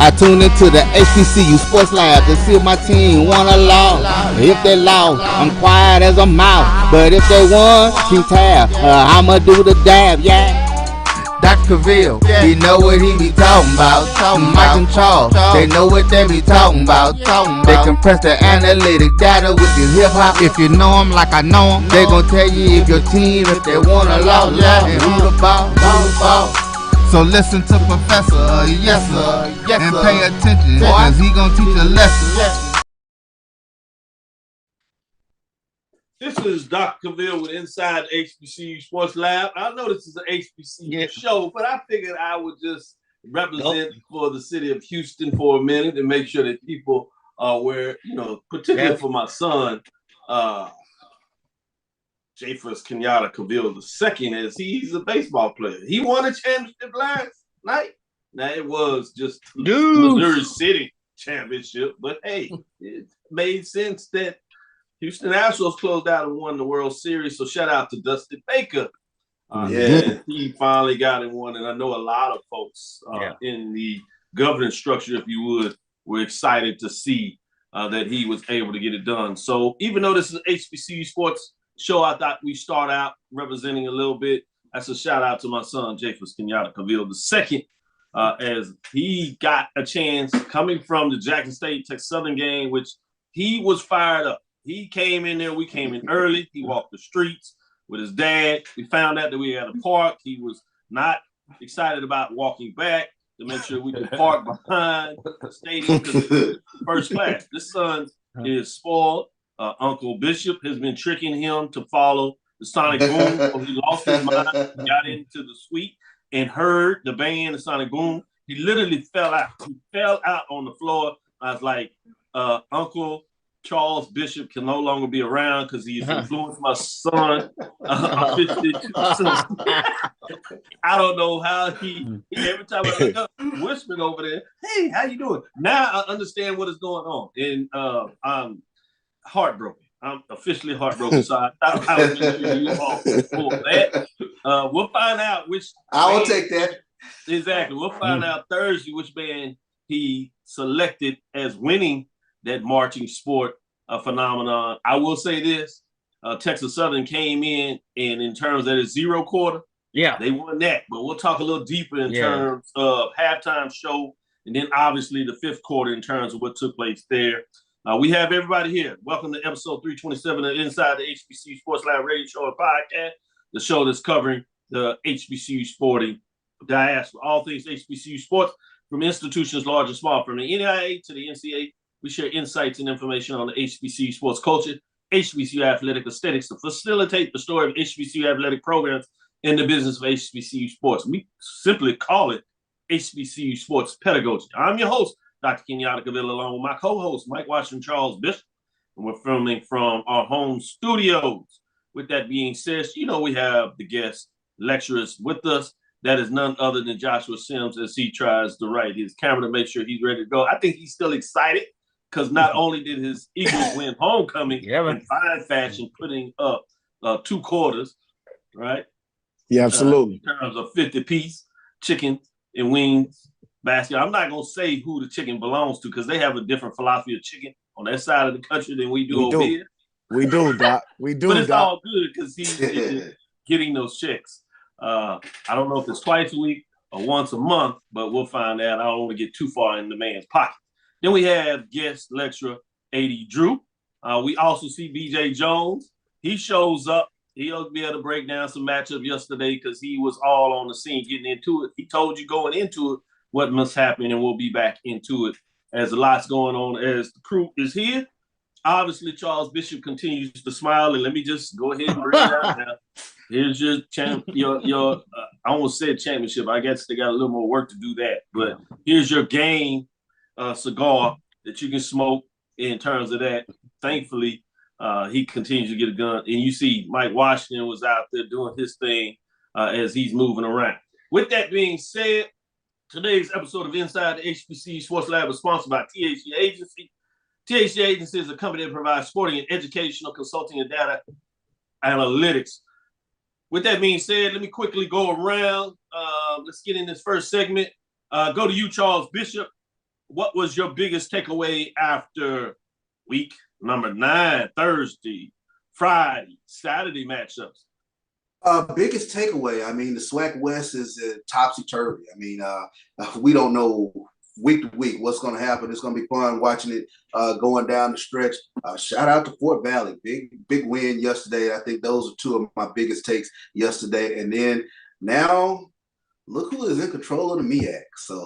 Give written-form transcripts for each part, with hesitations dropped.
I tune into the HBCU Sports Lab to see if my team won or lost. If they lost, I'm quiet as a mouse. But if they won, keep tab. I'ma do the dab, yeah. Dr. Cavil, he know what he be talking about. Mike and Charles, they know what they be talking about. They compress the analytic data with the hip hop. If you know them like I know them, they gon' tell you if your team, if they won or lost, and who the ball. So listen to Professor, yes sir, and pay attention, cause he gon' teach a lesson. This is Dr. Cavil with Inside HBCU Sports Lab. I know this is an HBCU show, but I figured I would just represent for the city of Houston for a minute and make sure that people are aware, particularly for my son, Kenyatta Cavil II, as he's a baseball player. He won a championship last night. Now, it was just Missouri City championship, but hey, it made sense that Houston Astros closed out and won the World Series, so shout out to Dusty Baker. He finally got in one, and I know a lot of folks in the governance structure, if you would, were excited to see that he was able to get it done. So even though this is an HBCU sports show, I thought we start out representing a little bit. That's a shout out to my son, Kenyatta Cavil II, as he got a chance coming from the Jackson State Texas Southern game, which he was fired up. He came in there. We came in early. He walked the streets with his dad. We found out that we had a park. He was not excited about walking back to make sure we could park behind the stadium because it was first class. This son is spoiled. Uncle Bishop has been tricking him to follow the Sonic Boom. So he lost his mind, got into the suite, and heard the band, the Sonic Boom. He literally fell out. He fell out on the floor. I was like, Uncle Charles Bishop can no longer be around because he's influenced my son. I don't know how he every time I look up, whispering over there, hey, how you doing? Now I understand what is going on. And I'm heartbroken. I'm officially heartbroken. So I thought I would make sure you all for that. We'll find out which I will take that. Exactly. We'll find out Thursday which band he selected as winning that marching sport phenomenon. I will say this, Texas Southern came in, and in terms of the zero quarter, they won that. But we'll talk a little deeper in terms of halftime show, and then obviously the fifth quarter in terms of what took place there. We have everybody here. Welcome to episode 327 of Inside the HBCU Sports Lab Radio Show and Podcast, the show that's covering the HBCU sporting diaspora, all things HBCU sports, from institutions large and small, from the NIA to the NCAA. We share insights and information on the HBCU sports culture, HBCU athletic aesthetics to facilitate the story of HBCU athletic programs in the business of HBCU sports. We simply call it HBCU sports pedagogy. I'm your host, Dr. Kenyatta Cavil, along with my co-host, Mike Washington Charles Bishop, and we're filming from our home studios. With that being said, we have the guest lecturers with us. That is none other than Joshua Sims as he tries to right his camera to make sure he's ready to go. I think he's still excited because not only did his Eagles win homecoming in fine fashion, putting up 2 quarters, right? Yeah, absolutely. In terms of 50-piece chicken and wings basket. I'm not going to say who the chicken belongs to because they have a different philosophy of chicken on that side of the country than we do over here. We do, Doc. We do, but it's Doc. all good because he's getting those checks. I don't know if it's twice a week or once a month, but we'll find out. I don't want to get too far in the man's pocket. Then we have guest lecturer A.D. Drew. We also see B.J. Jones. He shows up. He'll be able to break down some matchup yesterday because he was all on the scene getting into it. He told you going into it what must happen, and we'll be back into it as a lot's going on as the crew is here. Obviously, Charles Bishop continues to smile, and let me just go ahead and bring it out now. Here's your I almost said championship. I guess they got a little more work to do that, but here's your game cigar that you can smoke in terms of that. Thankfully, he continues to get a gun, and you see Mike Washington was out there doing his thing as he's moving around. With that being said, today's episode of Inside the HBCU Sports Lab is sponsored by THG Agency. THG Agency is a company that provides sporting and educational consulting and data analytics. With that being said, let me quickly go around. Let's get in this first segment. Go to you, Charles Bishop. what was your biggest takeaway after week number 9, Thursday, Friday, Saturday matchups? Biggest takeaway, I mean, the SWAC West is topsy-turvy. I mean, we don't know week to week what's going to happen. It's going to be fun watching it going down the stretch. Shout out to Fort Valley. Big win yesterday. I think those are two of my biggest takes yesterday. And then now, look who is in control of the MEAC. So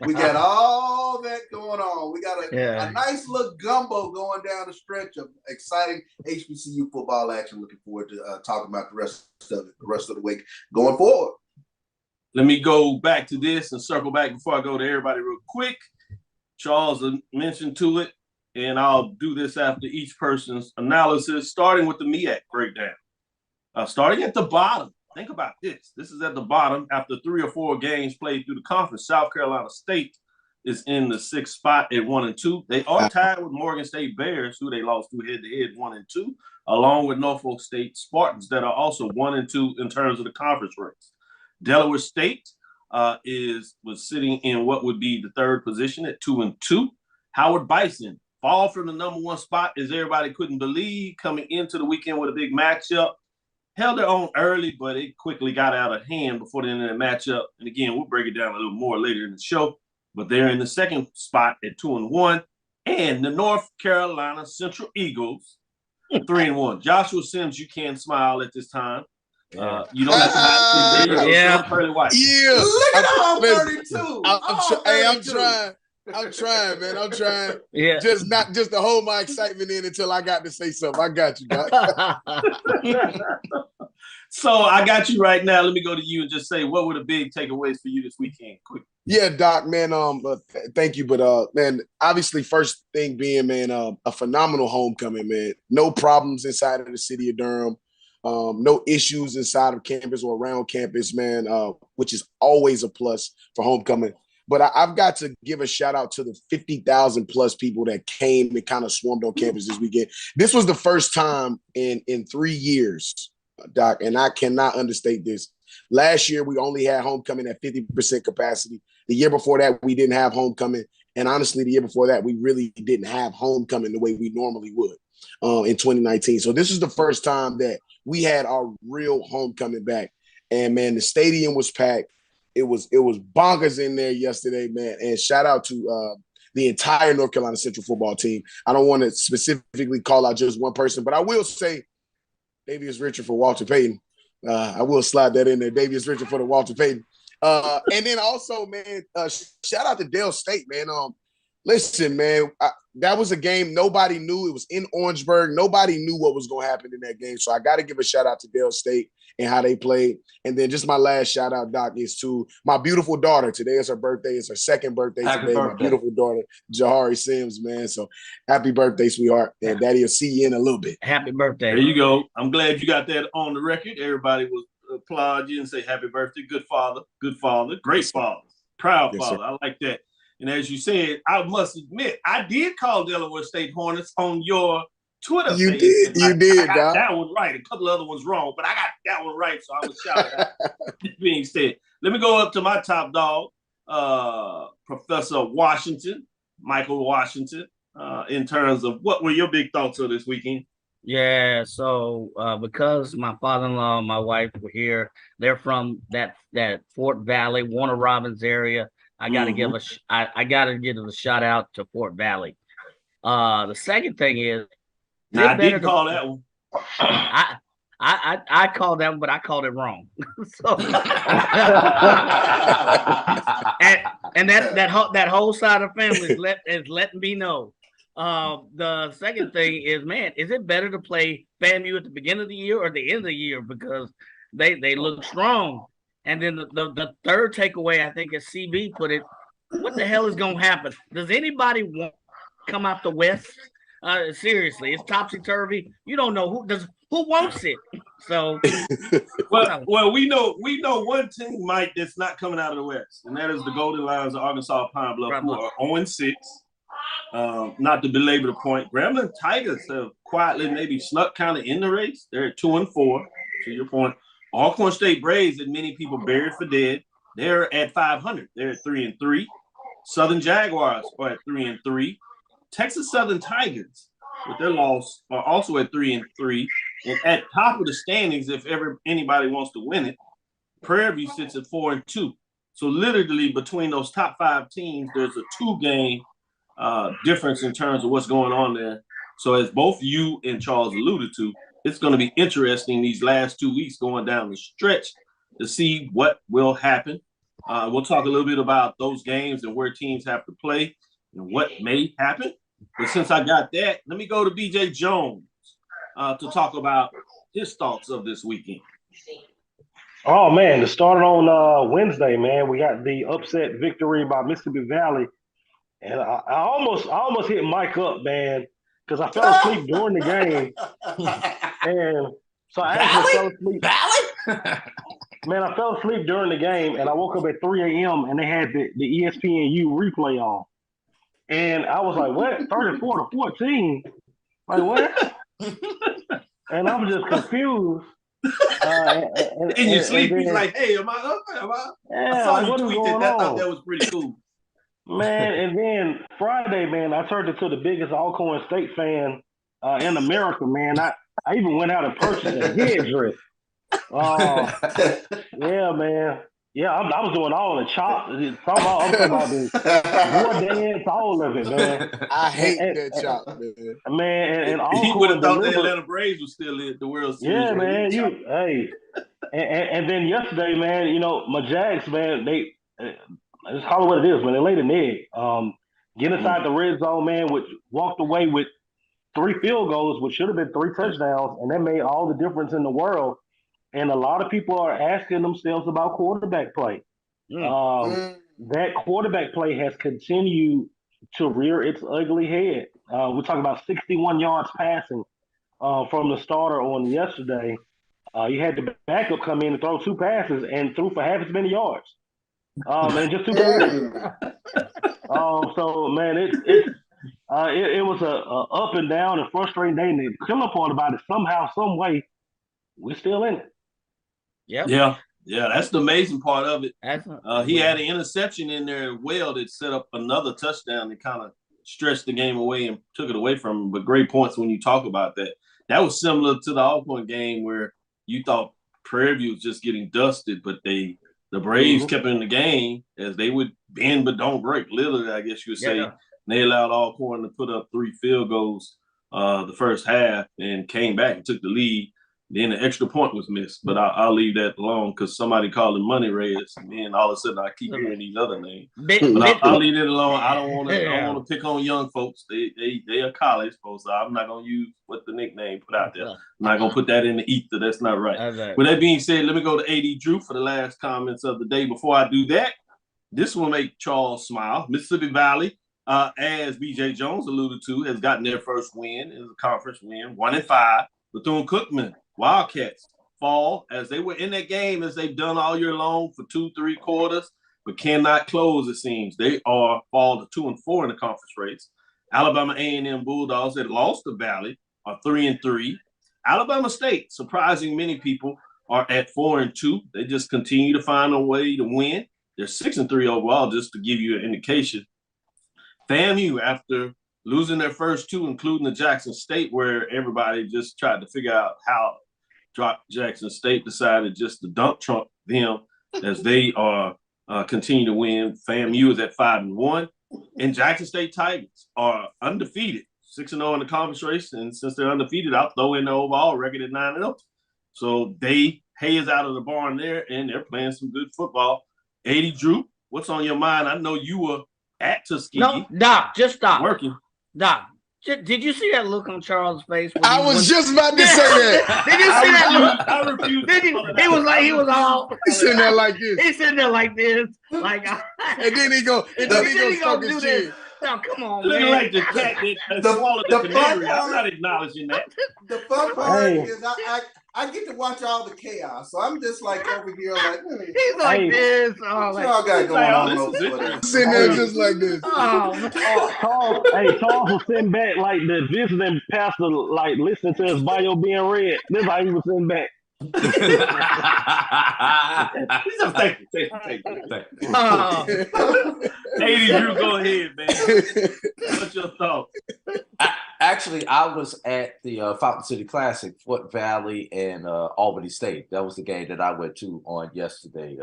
we got all that going on. We got a nice little gumbo going down the stretch of exciting HBCU football action. Looking forward to talking about the rest of the week going forward. Let me go back to this and circle back before I go to everybody real quick. Charles mentioned to it, and I'll do this after each person's analysis, starting with the MEAC breakdown. Starting at the bottom. Think about this. This is at the bottom. After 3 or 4 games played through the conference, South Carolina State is in the 6th spot at 1-2. They are tied with Morgan State Bears, who they lost to head-to-head 1-2, along with Norfolk State Spartans that are also 1-2 in terms of the conference race. Delaware State was sitting in what would be the 3rd position at 2-2. Howard Bison fall from the number 1 spot, as everybody couldn't believe, coming into the weekend with a big matchup. Held their own early, but it quickly got out of hand before the end of the matchup. And again, we'll break it down a little more later in the show. But they're in the 2nd spot at 2-1. And the North Carolina Central Eagles, 3-1. Joshua Sims, you can't smile at this time. You don't have to hide pearly white. Yeah. Look at all 32. I'm trying, man. I'm trying. Yeah. Just to hold my excitement in until I got to say something. I got you, Doc. So I got you right now. Let me go to you and just say, what were the big takeaways for you this weekend? Quick. Yeah, Doc, man. Thank you, but man, obviously, first thing being, man, a phenomenal homecoming, man. No problems inside of the city of Durham. No issues inside of campus or around campus, man, which is always a plus for homecoming. But I've got to give a shout out to the 50,000 plus people that came and kind of swarmed on campus this weekend. This was the first time in 3 years, Doc, and I cannot understate this. Last year, we only had homecoming at 50% capacity. The year before that, we didn't have homecoming. And honestly, the year before that, we really didn't have homecoming the way we normally would in 2019. So this is the first time that we had our real homecoming back. And, man, the stadium was packed. It was bonkers in there yesterday, man. And shout out to the entire North Carolina Central football team. I don't want to specifically call out just one person, but I will say Davius Richard for Walter Payton. I will slide that in there. Davius Richard for the Walter Payton. And then also, man, shout out to Dale State, man. Listen, man, that was a game nobody knew. It was in Orangeburg. Nobody knew what was going to happen in that game. So I got to give a shout out to Dale State and how they played. And then just my last shout out, Doc, is to my beautiful daughter. Today is her birthday. It's her 2nd birthday today. My beautiful daughter, Jahari Sims, man. So happy birthday, sweetheart. And Daddy will see you in a little bit. Happy birthday. There you go. I'm glad you got that on the record. Everybody will applaud you and say happy birthday. Good father, great father, proud father. Sir. I like that. And as you said, I must admit, I did call Delaware State Hornets on your Twitter page. You did, I got that one right. A couple other ones wrong, but I got that one right, so I was shouting out. That being said, let me go up to my top dog, Professor Washington, Michael Washington, in terms of what were your big thoughts of this weekend? Yeah, so because my father-in-law and my wife were here, they're from that Fort Valley, Warner Robins area. I gotta give a shout out to Fort Valley. The second thing is, I did call that one. I called that one, but I called it wrong. So, and that whole side of the family is letting me know. The second thing is, man, is it better to play FAMU at the beginning of the year or the end of the year, because they look strong? And then the third takeaway, I think, as CB put it, what the hell is going to happen? Does anybody want to come out the West? Seriously, it's topsy-turvy. You don't know who wants it. So, well, we know one team, Mike, that's not coming out of the West, and that is the Golden Lions of Arkansas Pine Bluff, who are 0-6. Not to belabor the point, Grambling Tigers have quietly maybe snuck kind of in the race. They're at 2-4, to your point. Alcorn State Braves, that many people buried for dead, they're at 500. They're at 3-3. Southern Jaguars are at 3-3. Texas Southern Tigers, with their loss, are also at 3-3. And at top of the standings, if anybody wants to win it, Prairie View sits at 4-2. So literally between those top 5 teams, there's a 2-game difference in terms of what's going on there. So as both you and Charles alluded to, it's going to be interesting these last 2 weeks going down the stretch to see what will happen. We'll talk a little bit about those games and where teams have to play and what may happen. But since I got that, let me go to BJ Jones to talk about his thoughts of this weekend. Oh man, to start on Wednesday, man, we got the upset victory by Mississippi Valley, and I almost hit Mike up, man, because I fell asleep during the game, and so I actually fell asleep. Man, I fell asleep during the game, and I woke up at 3 a.m. and they had the ESPNU replay on, and I was like, "What? 34-14? Like what?" And I'm just confused. In your sleep, he's like, "Hey, am I up? Yeah, I saw you what is tweeted going that. I on? thought that was pretty cool." Man, and then Friday, man, I turned into the biggest Alcorn State fan in America, man. I even went out and purchased a headdress. Yeah, man. Yeah, I was doing all the chops. I'm talking about the war dance, all of it, man. I hate that chop, man. Man, and He would have Alcorn thought the delivered. Atlanta Braves was still in the World Series. Yeah, man. And then yesterday, man, you know, my Jags, man, they just call it what it is, man. They laid an egg. Get inside the red zone, man, which walked away with 3 field goals, which should have been 3 touchdowns, and that made all the difference in the world. And a lot of people are asking themselves about quarterback play. That quarterback play has continued to rear its ugly head. We're talking about 61 yards passing from the starter on yesterday. You had the backup come in and throw 2 passes and threw for half as many yards. And just 2 passes. So, man, it was a up and down and frustrating day. And the killer part about it, somehow, some way, we're still in it. Yep. Yeah, that's the amazing part of it. He had an interception in there as well that set up another touchdown that kind of stretched the game away and took it away from him. But great points when you talk about that. That was similar to the Alcorn game where you thought Prairie View was just getting dusted, but the Braves kept in the game as they would bend but don't break. Literally, I guess you would say. Yeah. They allowed Alcorn to put up 3 field goals the first half and came back and took the lead. Then an extra point was missed, but I'll leave that alone because somebody called him Money Reyes, and then all of a sudden I keep hearing these other names. But I'll leave it alone. I don't want to pick on young folks. They are college folks. So I'm not gonna use what the nickname put out there. I'm not gonna put that in the ether. That's not right. Okay. With that being said, let me go to AD Drew for the last comments of the day. Before I do that, this will make Charles smile. Mississippi Valley, as BJ Jones alluded to, has gotten their first win. It was a conference win, 1-5. Bethune-Cookman Wildcats fall as they were in that game as they've done all year long for 2-3 quarters, but cannot close, it seems. They fall to 2-4 in the conference race. Alabama A&M Bulldogs that lost to Valley are 3-3. Alabama State, surprising many people, are at 4-2. They just continue to find a way to win. They're 6-3 overall, just to give you an indication. FAMU, after losing their first 2, including the Jackson State, where everybody just tried to figure out how Jackson State decided just to dump trump them as they are continue to win. FAMU is at 5-1, and Jackson State Tigers are undefeated, 6-0 in the conference race, and since they're undefeated, I'll throw in the overall record at 9-0. So they haze out of the barn there, and they're playing some good football. 80 Drew, what's on your mind? I know you were at Tuskegee. No, Doc, just stop. Working. Doc, did you see that look on Charles' face? I was just about to say that. Did you see that look? I refuse. He was like, he was all. He's sitting there like this. He's sitting there like this, like. And then he go stroke his chin. Now, come on, Looking man. like the cat that swallowed the canary. I'm not acknowledging that. The fun part is I get to watch all the chaos, so I'm just like over here, like he's like this. Oh, what y'all got going on over there? Sitting there just like this. Charles was sitting back like the visiting pastor, like listening to his bio being read. This is how he was sitting back. Thank you. Hey, Drew, go ahead, man. What's your thoughts? Actually, I was at the Fountain City Classic, Fort Valley and Albany State. That was the game that I went to on yesterday.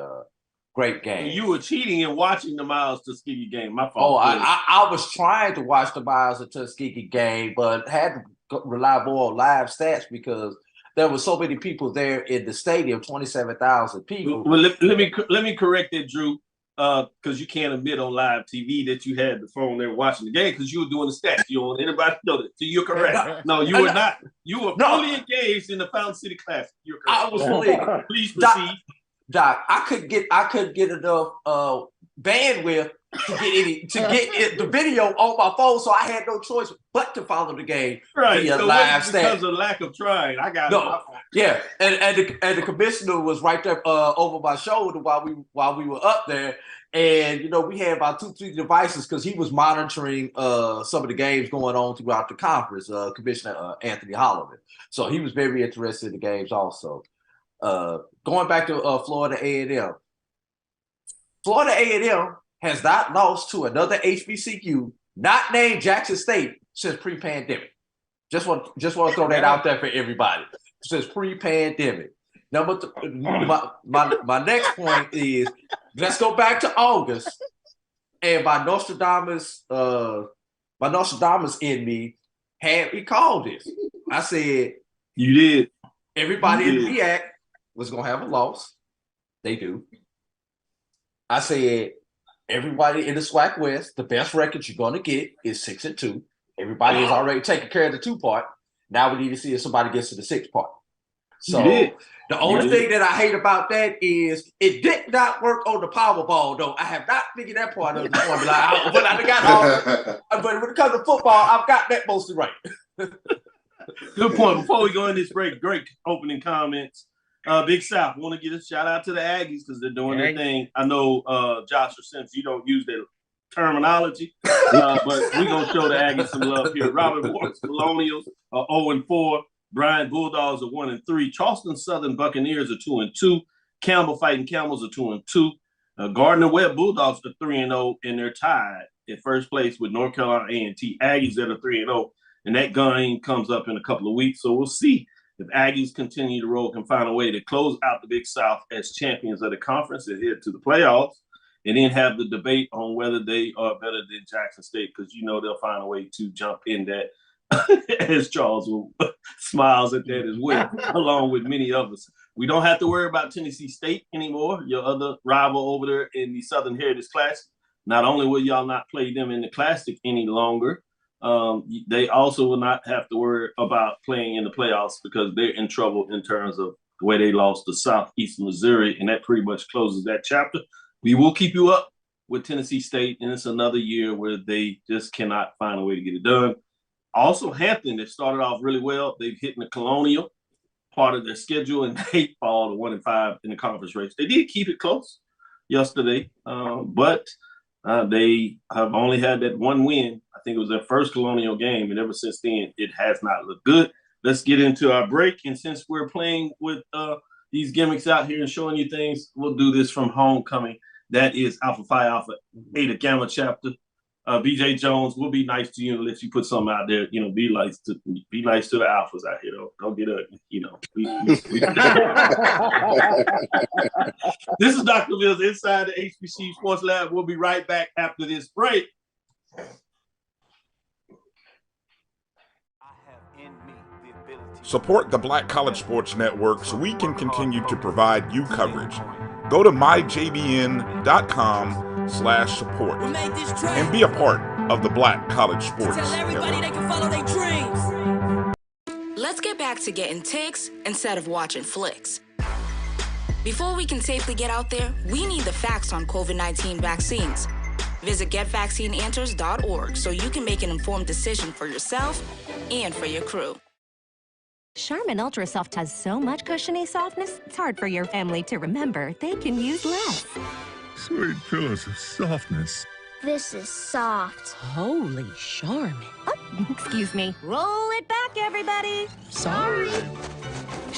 Great game. And you were cheating and watching the Miles Tuskegee game. My Oh, fault. I was trying to watch the Miles and Tuskegee game, but had to rely more on live stats because there were so many people there in the stadium, 27,000 people. Well, let me correct that, Drew, because you can't admit on live TV that you had the phone there watching the game because you were doing the stats. You don't want anybody to know that. So you're correct. No, you were not. You were fully engaged in the Fountain City Classic. You're correct. I was fully engaged. Please proceed. Doc, I couldn't get enough bandwidth to get the video on my phone, so I had no choice but to follow the game via live stats. Because of lack of trying. I got it. Yeah, and the commissioner was right there over my shoulder while we were up there, and we had about 2-3 devices because he was monitoring some of the games going on throughout the conference. Commissioner Anthony Holloman, so he was very interested in the games also. Going back to Florida A&M. Florida A&M has not lost to another HBCU, not named Jackson State, since pre-pandemic. Just want to throw that out there for everybody. Since pre-pandemic. My next point is, let's go back to August, and my Nostradamus in me had me call this. I said, you did. Everybody in the REACT was gonna have a loss. They do. I said, everybody in the SWAC West, the best record you're gonna get is 6-2. Everybody has already taken care of the 2-part. Now we need to see if somebody gets to the 6-part. So the only thing that I hate about that is it did not work on the Powerball, though. I have not figured that part of the formula. But when it comes to football, I've got that mostly right. Good point. Before we go in this break, great opening comments. Big South, want to give a shout out to the Aggies because they're doing their thing. I know, Joshua, since you don't use their terminology, but we're going to show the Aggies some love here. Robert Morris Colonials are 0-4. Bryant Bulldogs are 1-3. Charleston Southern Buccaneers are 2-2. Campbell Fighting Camels are 2-2. Gardner Webb Bulldogs are 3-0, and they're tied in first place with North Carolina A&T Aggies that are 3-0. And that game comes up in a couple of weeks. So we'll see if Aggies continue to roll, can find a way to close out the Big South as champions of the conference and head to the playoffs, and then have the debate on whether they are better than Jackson State, because they'll find a way to jump in that, as Charles smiles at that as well, along with many others. We don't have to worry about Tennessee State anymore, your other rival over there in the Southern Heritage Classic. Not only will y'all not play them in the Classic any longer, they also will not have to worry about playing in the playoffs because they're in trouble in terms of the way they lost to Southeast Missouri, and that pretty much closes that chapter. We will keep you up with Tennessee State, and it's another year where they just cannot find a way to get it done. Also, Hampton, they started off really well. They've hit in the Colonial part of their schedule, and they fall to 1-5 in the conference race. They did keep it close yesterday, but they have only had that one win. I think it was their first Colonial game, and ever since then, it has not looked good. Let's get into our break, and since we're playing with these gimmicks out here and showing you things, we'll do this from homecoming. That is Alpha Phi Alpha Eta Gamma chapter. BJ Jones, we'll be nice to you and let you put something out there. Be nice to the alphas out here. Don't get ugly. This is Dr. Mills inside the HBCU Sports Lab. We'll be right back after this break. Support the Black College Sports Network so we can continue to provide you coverage. Go to myjbn.com/support and be a part of the Black College Sports Network. They can follow their dreams. Let's get back to getting ticks instead of watching flicks. Before we can safely get out there, we need the facts on COVID-19 vaccines. Visit getvaccineanswers.org so you can make an informed decision for yourself and for your crew. Charmin Ultra Soft has so much cushiony softness, it's hard for your family to remember they can use less. Sweet pillows of softness. This is soft. Holy Charmin. Oh, excuse me. Roll it back, everybody. Sorry.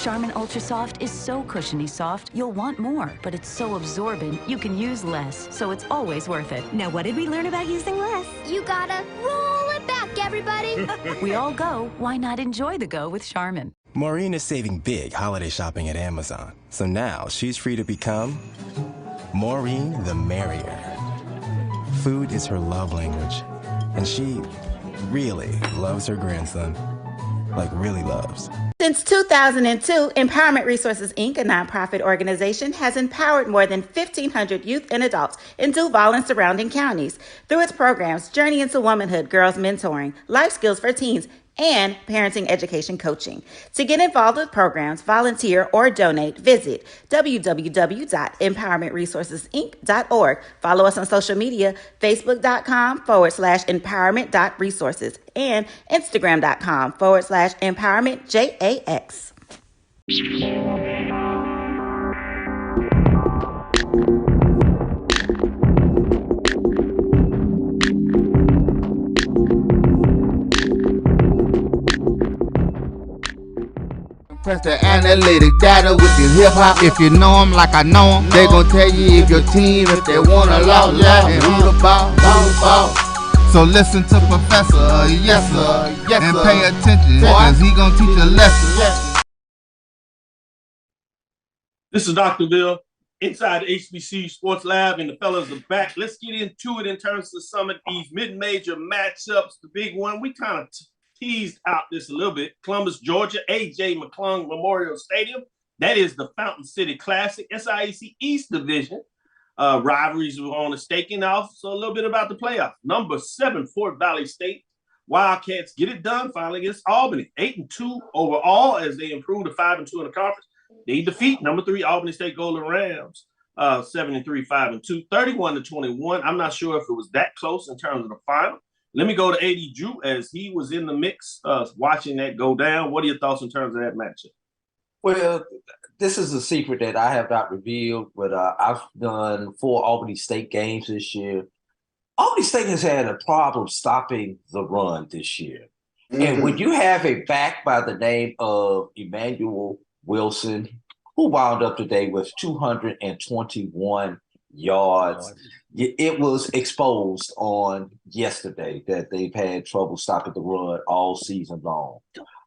Charmin Ultra Soft is so cushiony soft, you'll want more, but it's so absorbent, you can use less, so it's always worth it. Now, what did we learn about using less? You gotta roll it back, everybody. We all go, why not enjoy the go with Charmin? Maureen is saving big holiday shopping at Amazon, so now she's free to become Maureen the Merrier. Food is her love language, and she really loves her grandson. Like, really loves. Since 2002, Empowerment Resources, Inc., a nonprofit organization, has empowered more than 1,500 youth and adults in Duval and surrounding counties. Through its programs, Journey into Womanhood, Girls Mentoring, Life Skills for Teens, and Parenting Education Coaching. To get involved with programs, volunteer, or donate, visit www.empowermentresourcesinc.org. Follow us on social media, facebook.com/empowerment.resources and instagram.com/empowermentJAX. Press the analytic data with your hip hop. If you know them like I know them, they gon' tell you if your team, if they wanna lose, and who the ball. So listen to Professor, yes sir, and pay attention, cause he gon' teach a lesson. This is Dr. Bill inside the HBCU Sports Lab, and the fellas are back. Let's get into it in terms of some of these mid-major matchups. The big one, we kind of teased out this a little bit. Columbus, Georgia, A.J. McClung Memorial Stadium. That is the Fountain City Classic, SIAC East Division. Rivalries were on the staking off. So a little bit about the playoffs. Number 7, Fort Valley State. Wildcats get it done finally against Albany. 8-2 overall as they improve to 5-2 in the conference. They defeat number 3 Albany State Golden Rams. 7-3, 5-2, 31-21. I'm not sure if it was that close in terms of the final. Let me go to AD Drew as he was in the mix watching that go down. What are your thoughts in terms of that matchup? Well, this is a secret that I have not revealed, but I've done 4 Albany State games this year. Albany State has had a problem stopping the run this year. Mm-hmm. And when you have a back by the name of Emmanuel Wilson, who wound up today with 221 yards, it was exposed on yesterday that they've had trouble stopping the run all season long.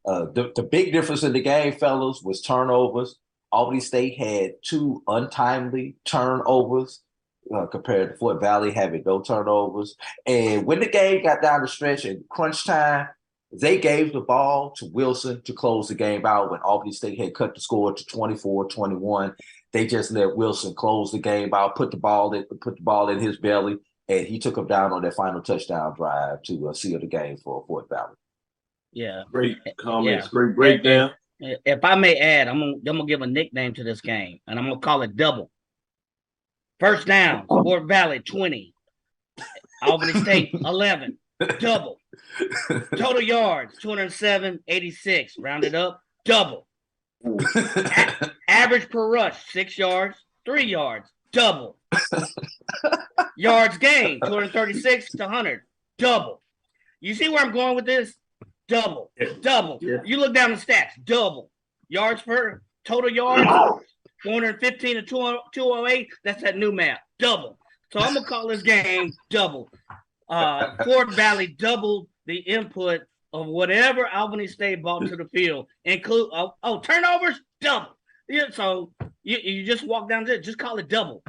The big difference in the game, fellas, was turnovers. Albany State had 2 untimely turnovers compared to Fort Valley having no turnovers. And when the game got down the stretch in crunch time, they gave the ball to Wilson to close the game out when Albany State had cut the score to 24-21. They just let Wilson close the game out, put the ball in his belly, and he took him down on that final touchdown drive to seal the game for Fort Valley. Yeah. Great comments, great breakdown. If I may add, I'm gonna give a nickname to this game, and I'm gonna call it double. First down, Fort Valley 20, Albany State 11, double. Total yards 207, 86, rounded up, double. Average per rush 6 yards, 3 yards, double. Yards gained 236 to 100, double. You see where I'm going with this? Double, double. Yeah. You look down the stats, double. Yards per total yards 415 to 208. That's that new math, double. So I'm gonna call this game double. Fort Valley doubled the input of whatever Albany State brought to the field, include turnovers, double. Yeah, so you just walk down there, just call it double.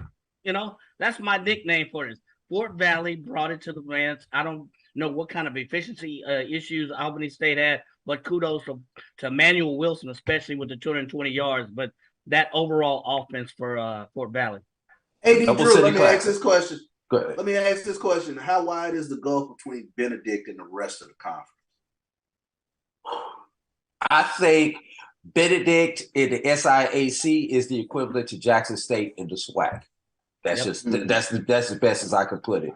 You know, that's my nickname for this. Fort Valley brought it to the Rams. I don't know what kind of efficiency issues Albany State had, but kudos to Manuel Wilson, especially with the 220 yards. But that overall offense for Fort Valley. Hey, Drew, let me ask this question. Go ahead. Let me ask this question. How wide is the gulf between Benedict and the rest of the conference? I think Benedict in the SIAC is the equivalent to Jackson State in the SWAC. That's that's the best as I could put it.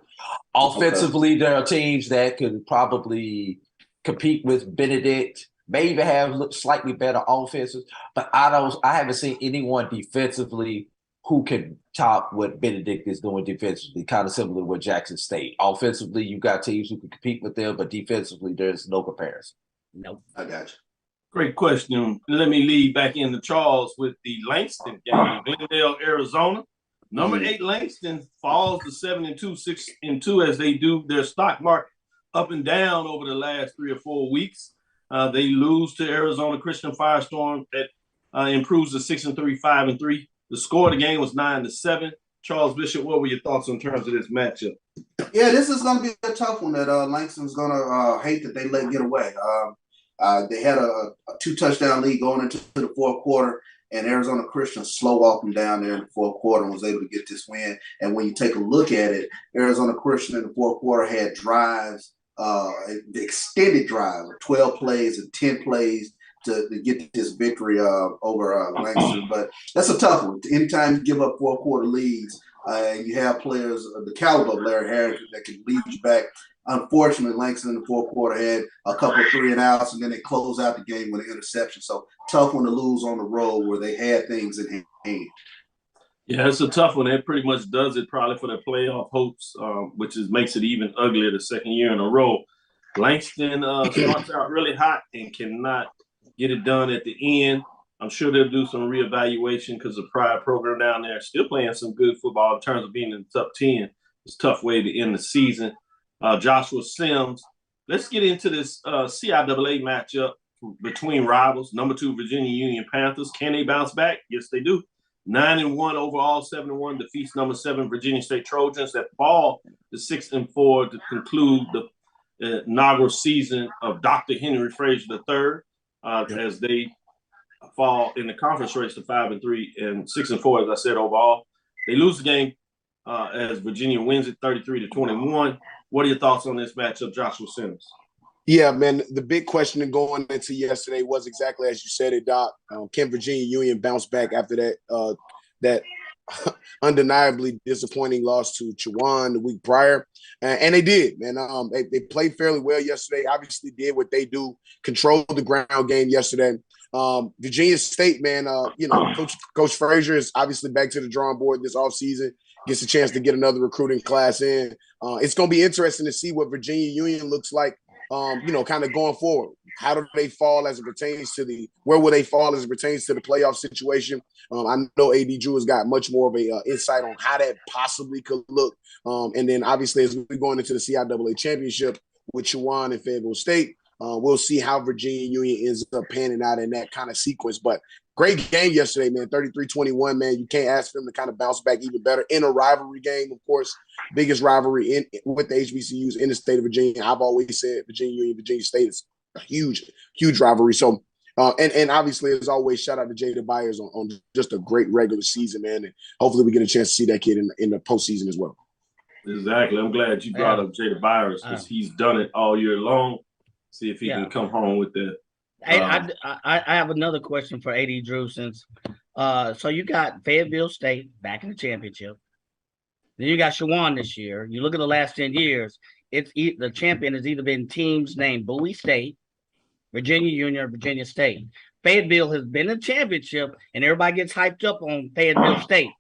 Offensively, there are teams that could probably compete with Benedict, may even have slightly better offenses, but I haven't seen anyone defensively who can top what Benedict is doing defensively, kind of similar with Jackson State. Offensively, you got teams who can compete with them, but defensively, there's no comparison. Nope. I got you. Great question. Let me lead back into Charles with the Langston game. Glendale, Arizona. Number 8 Langston falls to 7-2, 6-2 as they do their stock market up and down over the last 3 or 4 weeks. They lose to Arizona Christian Firestorm that improves to 6-3, 5-3. The score of the game was 9-7. Charles Bishop, what were your thoughts in terms of this matchup? Yeah, this is going to be a tough one that Langston's going to hate that they let get away. They had a 2-touchdown lead going into the fourth quarter, and Arizona Christian slow walked them down there in the fourth quarter and was able to get this win. And when you take a look at it, Arizona Christian in the fourth quarter had drives, the extended drive of 12 plays and 10 plays to get this victory over Langston. But that's a tough one. Anytime you give up fourth quarter leads, and you have players of the caliber of Larry Harris that can lead you back. Unfortunately, Langston in the fourth quarter had a couple of 3-and-outs, and then they closed out the game with an interception. So tough one to lose on the road where they had things in hand. Yeah, it's a tough one. It pretty much does it probably for their playoff hopes, which makes it even uglier the second year in a row. Langston starts out really hot and cannot get it done at the end. I'm sure they'll do some reevaluation because the prior program down there is still playing some good football in terms of being in the top 10. It's a tough way to end the season. Joshua Sims. Let's get into this CIAA matchup between rivals. Number 2, Virginia Union Panthers. Can they bounce back? Yes, they do. 9-1 overall, 7-1 defeats number 7 Virginia State Trojans that fall to 6-4 to conclude the inaugural season of Dr. Henry Frazier III as they fall in the conference race to 5-3 and 6-4, as I said, overall. They lose the game as Virginia wins it 33-21. What are your thoughts on this matchup, Joshua Sims? Yeah, man, the big question going into yesterday was exactly as you said it, Doc. Can Virginia Union bounce back after that undeniably disappointing loss to Chowan the week prior? And they did, man. They played fairly well yesterday, obviously did what they do, controlled the ground game yesterday. Virginia State, man, Coach Frazier is obviously back to the drawing board this offseason, gets a chance to get another recruiting class in. It's going to be interesting to see what Virginia Union looks like, kind of going forward. How do they fall as it pertains to where will they fall as it pertains to the playoff situation? I know AD Drew has got much more of a insight on how that possibly could look. And then obviously as we're going into the CIAA championship with Chowan and Fayetteville State, we'll see how Virginia Union ends up panning out in that kind of sequence. But great game yesterday, man. 33-21, man. You can't ask them to kind of bounce back even better in a rivalry game, of course. Biggest rivalry with the HBCUs in the state of Virginia. I've always said Virginia Union, Virginia State is a huge, huge rivalry. So, and obviously, as always, shout out to Jada Byers on just a great regular season, man. And hopefully we get a chance to see that kid in the postseason as well. Exactly. I'm glad you brought up Jada Byers because he's done it all year long. See if he can come home with that. I have another question for AD Drew since so you got Fayetteville State back in the championship. Then you got Chowan this year. You look at the last 10 years, the champion has either been teams named Bowie State, Virginia Union, or Virginia State. Fayetteville has been a championship, and everybody gets hyped up on Fayetteville State.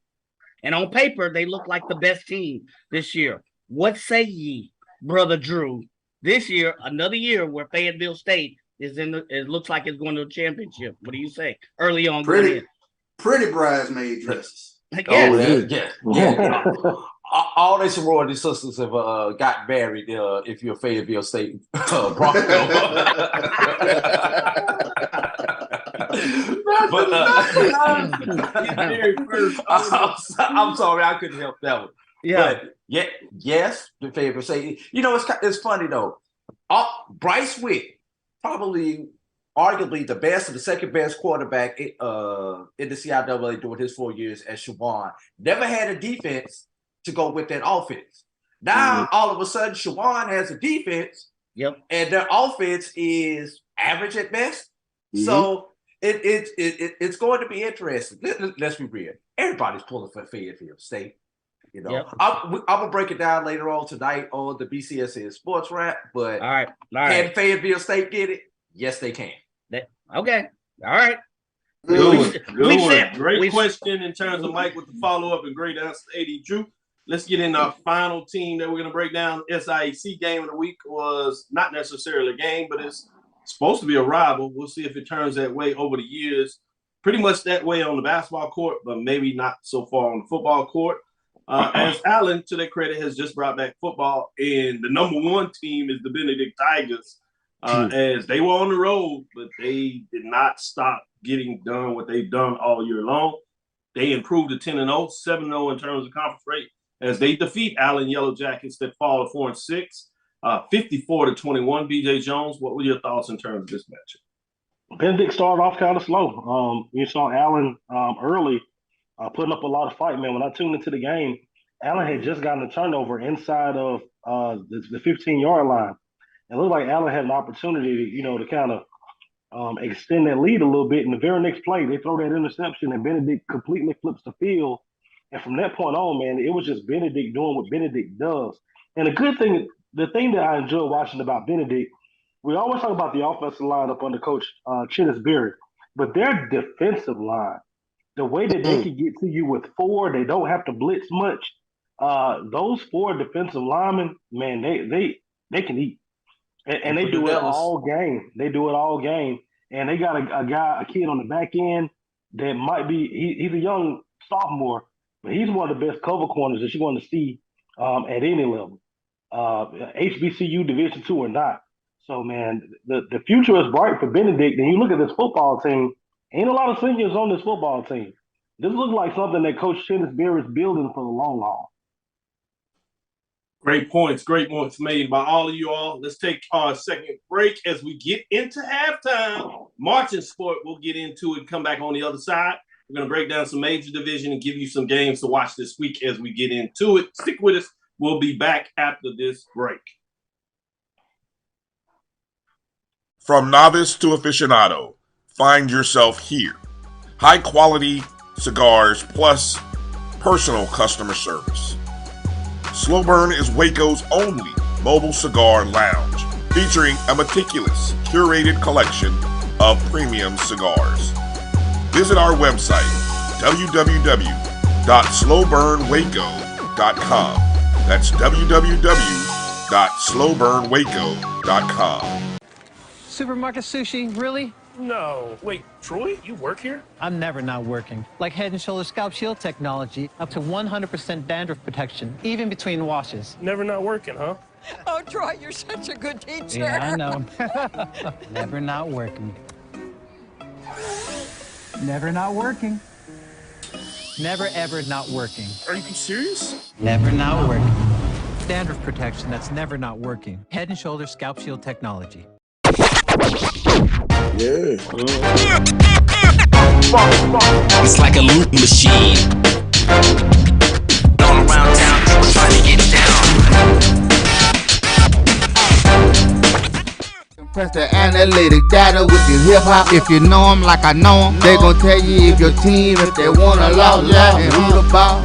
And on paper, they look like the best team this year. What say ye, Brother Drew? This year, another year where Fayetteville State it looks like it's going to a championship. What do you say? Early on, pretty bridesmaid dresses. Yeah. All their sorority sisters have got married if you're a Fayetteville State Bronco. But I'm sorry, I couldn't help that one. Yeah. But yes, the Fayetteville State. It's funny though. Bryce Wick, probably arguably the best or the second best quarterback in the CIAA during his 4 years at Chowan, never had a defense to go with that offense. Now, all of a sudden, Chowan has a defense, and their offense is average at best. So it's going to be interesting. Let's be real. Everybody's pulling for Fayetteville State. I'm gonna break it down later on tonight on the BCSN Sports Wrap. But all right. Can Fayetteville State get it? Yes, they can. Okay. All right. Good one. Great question in terms of Mike with the follow-up and great answer, AD Drew. Let's get in our final team that we're going to break down. SIAC game of the week was not necessarily a game, but it's supposed to be a rival. We'll see if it turns that way over the years. Pretty much that way on the basketball court, but maybe not so far on the football court. As Allen, to their credit, has just brought back football, and the number one team is the Benedict Tigers, as they were on the road, but they did not stop getting done what they've done all year long. They improved to 10-0, 7-0 in terms of conference rate, as they defeat Allen Yellow Jackets that fall to 4-6, 54-21. BJ Jones, what were your thoughts in terms of this matchup? Benedict started off kind of slow. You saw Allen early putting up a lot of fight, man. When I tuned into the game, Allen had just gotten a turnover inside of the 15-yard line. It looked like Allen had an opportunity, to kind of extend that lead a little bit. In the very next play, they throw that interception, and Benedict completely flips the field. And from that point on, man, it was just Benedict doing what Benedict does. And the thing that I enjoy watching about Benedict, we always talk about the offensive line up under Coach Chinnis Berry, but their defensive line, the way that they can get to you with four, they don't have to blitz much. Those four defensive linemen, man, they can eat. And they do it all game. They do it all game. And they got a kid on the back end that might be, he's a young sophomore, but he's one of the best cover corners that you're going to see at any level, HBCU Division II or not. So, man, the future is bright for Benedict. And you look at this football team, ain't a lot of seniors on this football team. This looks like something that Coach Chinnis Berry is building for the long haul. Great points made by all of you all. Let's take our second break as we get into halftime. Marching sport, we'll get into it, come back on the other side. We're going to break down some major division and give you some games to watch this week as we get into it. Stick with us. We'll be back after this break. From novice to aficionado, find yourself here. High quality cigars plus personal customer service. Slow Burn is Waco's only mobile cigar lounge, featuring a meticulous, curated collection of premium cigars. Visit our website, www.slowburnwaco.com. That's www.slowburnwaco.com. Supermarket sushi, really? No. Wait, Troy, you work here? I'm never not working. Like Head & Shoulders Scalp Shield technology, up to 100% dandruff protection, even between washes. Never not working, huh? Oh, Troy, you're such a good teacher. Yeah, I know. Never not working. Never not working. Never ever not working. Are you serious? Never not working. Dandruff protection that's never not working. Head & Shoulders Scalp Shield technology. Yeah. It's like a loot machine. All around town, people trying to get down. Press the analytic data with your hip hop. If you know them like I know them, they gon' tell you if your team, if they wanna loud, and who the ball.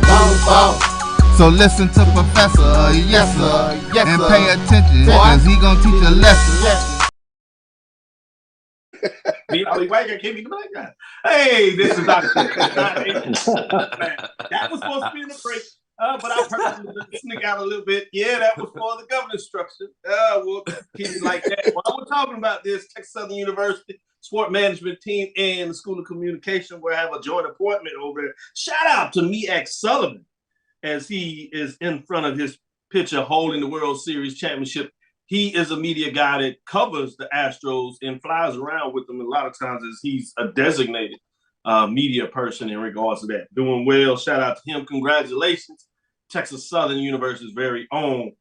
So listen to Professor, yes sir, and pay attention, cause he gon' teach a lesson. Hey, this is Dr. That was supposed to be in the break, but I personally sneak out a little bit. Yeah, that was for the governance structure. We'll keep it like that. While we're talking about this, Texas Southern University sport management team and the School of Communication, where I have a joint appointment over there. Shout out to Miak Sullivan as he is in front of his picture holding the World Series championship. He is a media guy that covers the Astros and flies around with them. A lot of times as he's a designated media person in regards to that. Doing well. Shout out to him. Congratulations. Texas Southern University's very own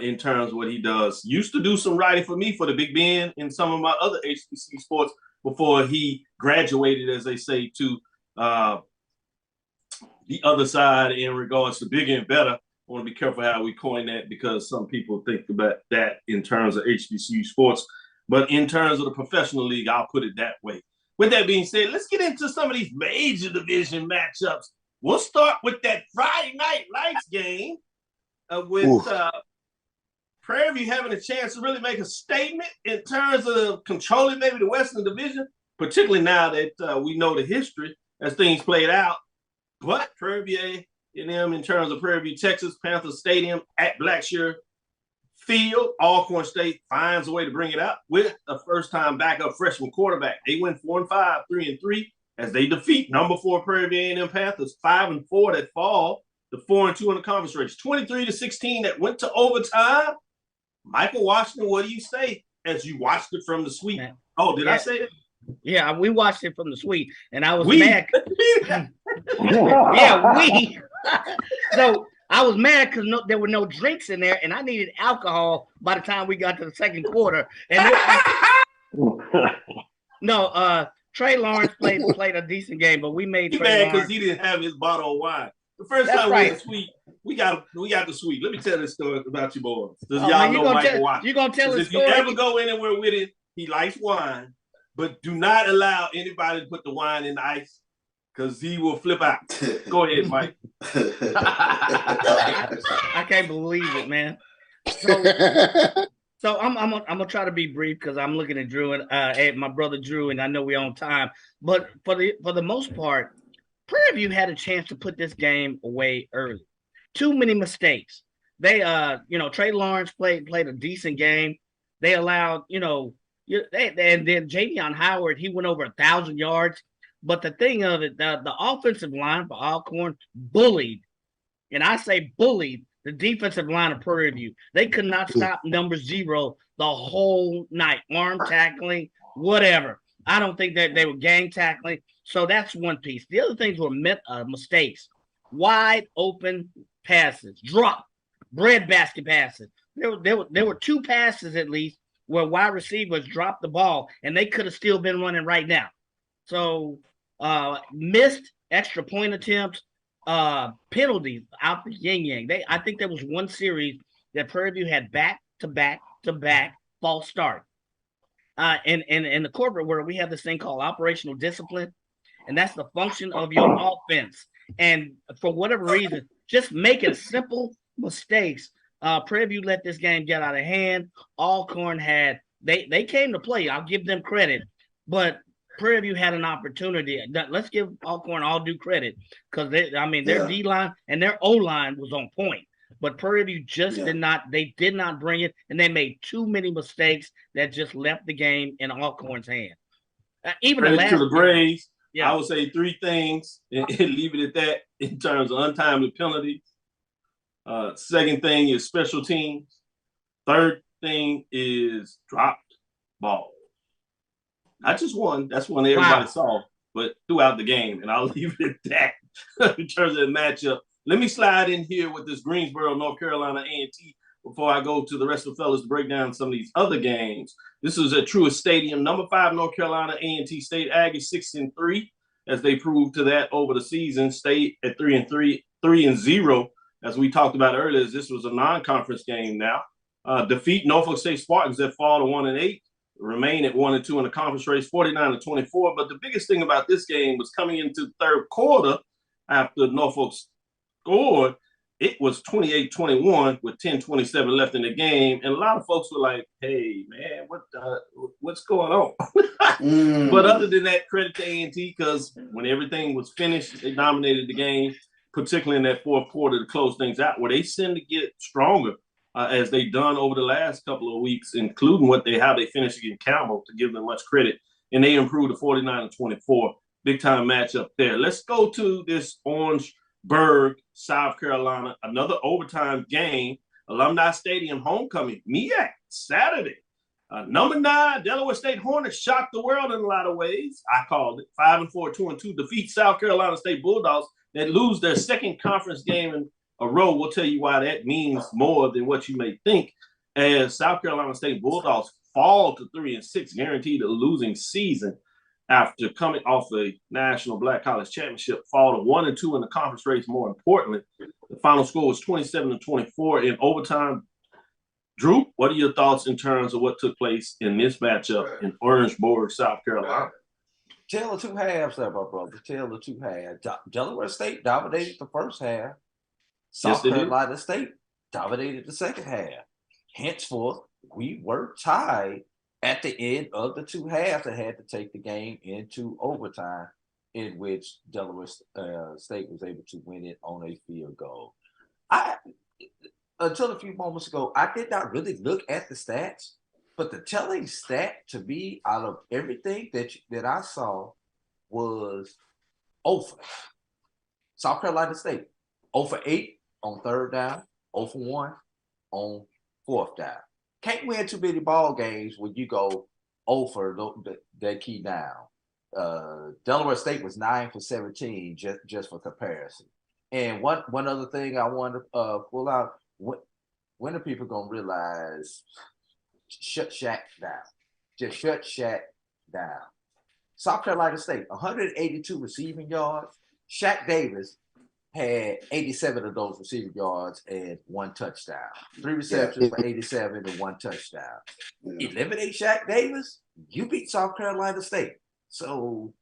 in terms of what he does. Used to do some writing for me for the Big Ben and some of my other HBCU sports before he graduated, as they say, to the other side in regards to bigger and better. I want to be careful how we coin that because some people think about that in terms of HBCU sports. But in terms of the professional league, I'll put it that way. With that being said, let's get into some of these major division matchups. We'll start with that Friday Night Lights game with Prairie View having a chance to really make a statement in terms of controlling maybe the Western Division, particularly now that we know the history as things played out. But Prairie View in terms of Prairie View, Texas, Panther Stadium at Blackshear field. Alcorn State finds a way to bring it out with a first-time backup freshman quarterback. They win 4-5, 3-3 as they defeat number 4 Prairie View A&M Panthers, 5-4 that fall to 4-2 in the conference race. 23-16 that went to overtime. Michael Washington, what do you say as you watched it from the suite? Oh, did I say it? Yeah, we watched it from the suite, and I was We? mad. Yeah, we. So I was mad because there were no drinks in there, and I needed alcohol by the time we got to the second quarter. And Trey Lawrence played a decent game, but we made Trey mad because Lawrence. he didn't have his bottle of wine. The first That's time right. we went to suite, we got the suite. Let me tell this story about you boys. Does Oh, y'all man, know Michael Washington? You gonna tell his If you story? ever go anywhere with it, he likes wine, but do not allow anybody to put the wine in the ice because he will flip out. Go ahead, Mike. I can't believe it, man. So I'm gonna try to be brief because I'm looking at Drew and my brother Drew, and I know we're on time. But for the most part, Prairie View had a chance to put this game away early. Too many mistakes. They Trey Lawrence played a decent game. They allowed and then Javion Howard, he went over 1,000 yards. But the thing of it, the offensive line for Alcorn bullied, and I say bullied, the defensive line of Prairie View. They could not stop number 0 the whole night. Arm tackling, whatever. I don't think that they were gang tackling. So that's one piece. The other things were mistakes. Wide open passes, drop, breadbasket passes. There were 2 passes at least where wide receivers dropped the ball, and they could have still been running right now. So missed extra point attempts, penalties out the yin-yang. I think there was one series that Prairie View had back-to-back false start. In the corporate world, we have this thing called operational discipline, and that's the function of your offense. And for whatever reason, just making simple mistakes. Prairie View let this game get out of hand. Alcorn they came to play. I'll give them credit, but Prairie View had an opportunity. Let's give Alcorn all due credit because their D line and their O line was on point. But Prairie View just did not bring it, and they made too many mistakes that just left the game in Alcorn's hand. Even Credit to the Braves. Yeah. I would say 3 things and leave it at that in terms of untimely penalties. Second thing is special teams. Third thing is dropped balls. Not just one. That's one everybody saw, but throughout the game. And I'll leave it at that in terms of the matchup. Let me slide in here with this Greensboro, North Carolina A&T before I go to the rest of the fellas to break down some of these other games. This is at Truist Stadium. Number 5, North Carolina A&T State Aggies 6-3 as they proved to that over the season. State at 3-0. As we talked about earlier, this was a non-conference game now. Defeat Norfolk State Spartans that fall to 1-8. Remain at 1-2 in the conference race, 49-24. But the biggest thing about this game was coming into the third quarter after Norfolk scored, it was 28-21 with 10:27 left in the game. And a lot of folks were like, hey, man, what's going on? But other than that, credit to A&T because when everything was finished, they dominated the game, particularly in that fourth quarter to close things out, where they seem to get stronger as they've done over the last couple of weeks, including how they finished against Campbell, to give them much credit. And they improved to 49-24. Big-time matchup there. Let's go to this Orangeburg, South Carolina, another overtime game, Alumni Stadium homecoming, MEAC, Saturday. Number 9, Delaware State Hornets shocked the world in a lot of ways. I called it 5-4, 2-2, defeat South Carolina State Bulldogs that lose their second conference game in a row. We'll tell you why that means more than what you may think, as South Carolina State Bulldogs fall to 3-6, guaranteed a losing season after coming off a National Black College Championship, fall to 1-2 in the conference race. More importantly, the final score was 27-24 in overtime. Drew, what are your thoughts in terms of what took place in this matchup in Orangeburg, South Carolina? Tale of 2 halves there, my brother. Tale of 2 halves. Delaware State dominated the first half. South Carolina State dominated the second half. Henceforth, we were tied at the end of the 2 halves and had to take the game into overtime, in which Delaware State was able to win it on a field goal. until a few moments ago, I did not really look at the stats, but the telling stat to me out of everything that I saw was 0 for South Carolina State. 0 for 8 on third down, 0 for 1 on fourth down. Can't win too many ball games when you go 0 for that key down. Delaware State was 9 for 17, just for comparison. And one other thing I want to pull out, when are people going to realize shut Shaq down? Just shut Shaq down. South Carolina State, 182 receiving yards. Shaq Davis had 87 of those receiving yards and 1 touchdown. 3 receptions for 87 and 1 touchdown. Eliminate Shaq Davis, you beat South Carolina State. So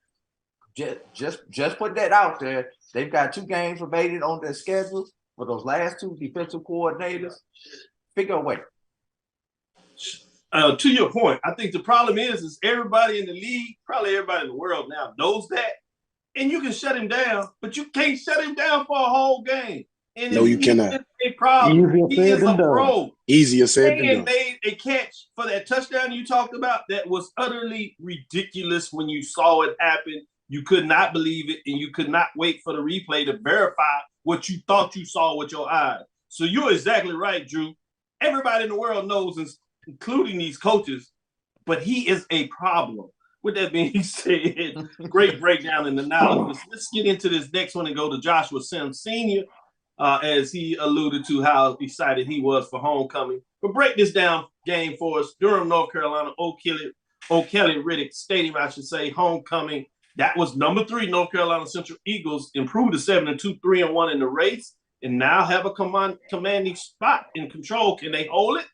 just put that out there. They've got 2 games remaining on their schedule for those last 2 defensive coordinators. Figure a way. To your point, I think the problem is everybody in the league, probably everybody in the world now knows that. And you can shut him down, but you can't shut him down for a whole game. And no, you cannot. A problem. He is a pro. Easier said than done. Made a catch for that touchdown you talked about that was utterly ridiculous when you saw it happen. You could not believe it, and you could not wait for the replay to verify what you thought you saw with your eyes. So you're exactly right, Drew. Everybody in the world knows, including these coaches, but he is a problem. With that being said, great breakdown and analysis. Let's get into this next one and go to Joshua Sims Sr., as he alluded to how excited he was for homecoming. But break this down game for us. Durham, North Carolina, O'Kelly Riddick Stadium, I should say, homecoming. That was number 3, North Carolina Central Eagles, improved to 7-2, 3-1 in the race, and now have a commanding spot in control. Can they hold it?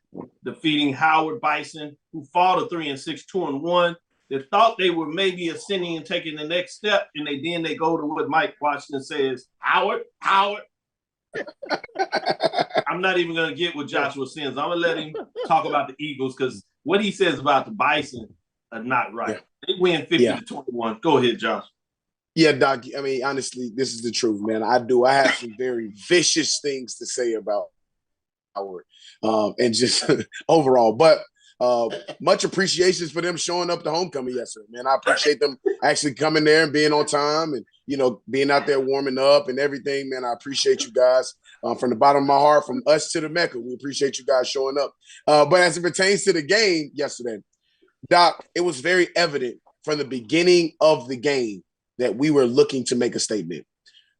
Defeating Howard Bison, who fall to 3-6, 2-1. They thought they were maybe ascending and taking the next step, and they go to what Mike Washington says, Howard. I'm not even going to get with Joshua Sims. I'm going to let him talk about the Eagles because what he says about the Bison are not right. Yeah. They win 50-21. Go ahead, Josh. Yeah, Doc. I mean, honestly, this is the truth, man. I have some very vicious things to say about Howard and just overall. But much appreciations for them showing up to homecoming yesterday, man. I appreciate them actually coming there and being on time and, being out there warming up and everything, man. I appreciate you guys from the bottom of my heart, from us to the Mecca. We appreciate you guys showing up. But as it pertains to the game yesterday, Doc, it was very evident from the beginning of the game that we were looking to make a statement.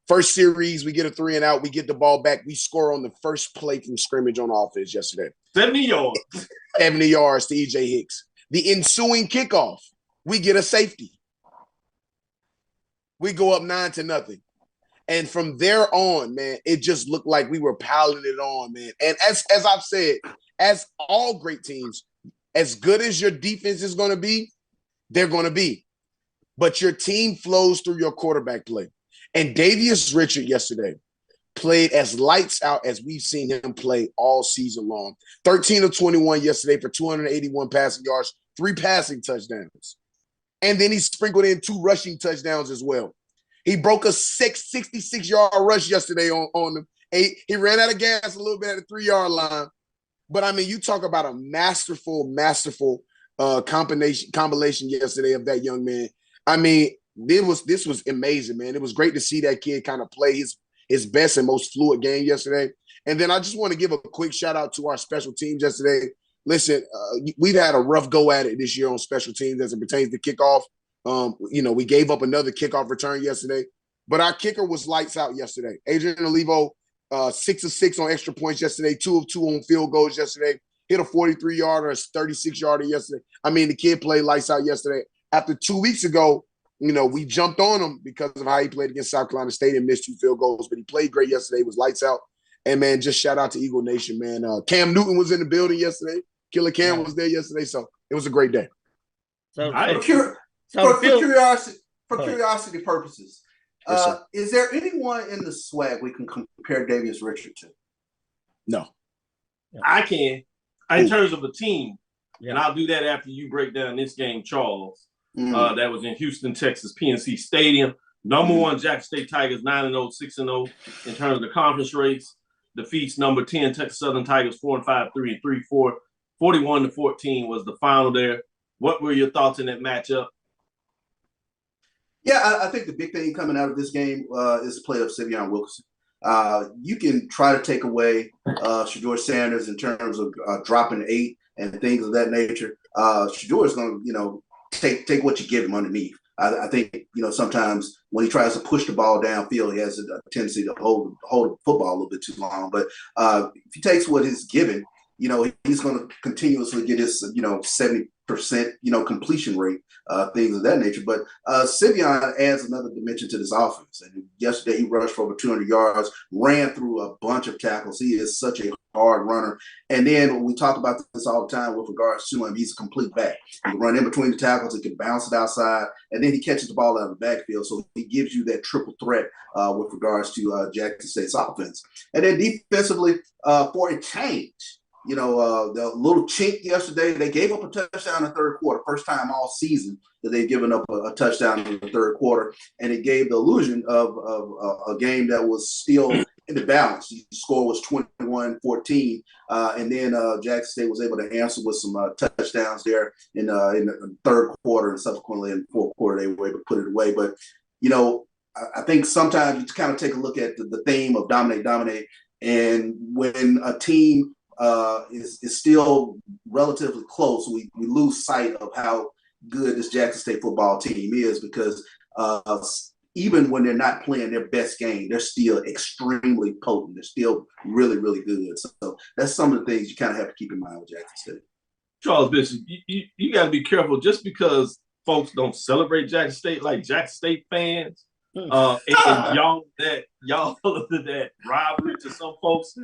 First series, we get a 3 and out. We get the ball back. We score on the first play from scrimmage on offense yesterday. 70 yards. 70 yards to E.J. Hicks. The ensuing kickoff, we get a safety. We go up 9-0. And from there on, man, it just looked like we were piling it on, man. And as I've said, as all great teams, as good as your defense is going to be, they're going to be. But your team flows through your quarterback play. And Davius Richard yesterday played as lights out as we've seen him play all season long. 13 of 21 yesterday for 281 passing yards, 3 passing touchdowns. And then he sprinkled in 2 rushing touchdowns as well. He broke a 66-yard rush yesterday on them. He ran out of gas a little bit at the 3-yard line. But, I mean, you talk about a masterful combination yesterday of that young man. I mean, this was amazing, man. It was great to see that kid kind of play his best and most fluid game yesterday. And then I just want to give a quick shout out to our special teams yesterday. Listen, we've had a rough go at it this year on special teams as it pertains to kickoff. We gave up another kickoff return yesterday, but our kicker was lights out yesterday. Adrian Olivo, 6 of 6 on extra points yesterday, 2 of 2 on field goals yesterday, hit a 43-yarder, a 36-yarder yesterday. I mean, the kid played lights out yesterday. After 2 weeks ago, we jumped on him because of how he played against South Carolina State and missed 2 field goals, but he played great yesterday. He was lights out. And, man, just shout out to Eagle Nation, man. Cam Newton was in the building yesterday. Killer Cam was there yesterday, so it was a great day. For curiosity purposes, is there anyone in the SWAC we can compare Davius Richard to? No. I can, in terms of a team. Yeah. And I'll do that after you break down this game, Charles. That was in Houston, Texas, PNC Stadium. Number 1, Jackson State Tigers, 9-0, 6-0 in terms of the conference race. defeats number 10 Texas Southern Tigers 4-5, 3-3, 41-14 was the final there. What were your thoughts in that matchup? Yeah, I think the big thing coming out of this game is the play of Savion Wilkerson. You can try to take away Shedeur Sanders in terms of dropping 8 and things of that nature. Shedeur is going to, take what you give him underneath. I think, sometimes when he tries to push the ball downfield, he has a tendency to hold the football a little bit too long. But if he takes what he's given, he's going to continuously get his, 70%, completion rate, things of that nature. But Savion adds another dimension to this offense. And yesterday he rushed for over 200 yards, ran through a bunch of tackles. He is such a hard runner. And then when we talk about this all the time with regards to him, he's a complete back. He can run in between the tackles, he can bounce it outside, and then he catches the ball out of the backfield. So he gives you that triple threat with regards to Jackson State's offense. And then defensively, for a change, the little chink yesterday, they gave up a touchdown in the third quarter, first time all season that they've given up a touchdown in the third quarter. And it gave the illusion of a game that was still in the balance. The score was 21-14. And then Jackson State was able to answer with some touchdowns there in the third quarter, and subsequently in the fourth quarter, they were able to put it away. But, I think sometimes you kind of take a look at the theme of dominate. And when a team is still relatively close, we lose sight of how good this Jackson State football team is, because even when they're not playing their best game, they're still extremely potent. They're still really, really good. So that's some of the things you kind of have to keep in mind with Jackson State. Charles Bishop, you got to be careful just because folks don't celebrate Jackson State like Jackson State fans. And y'all that rivalry to some folks.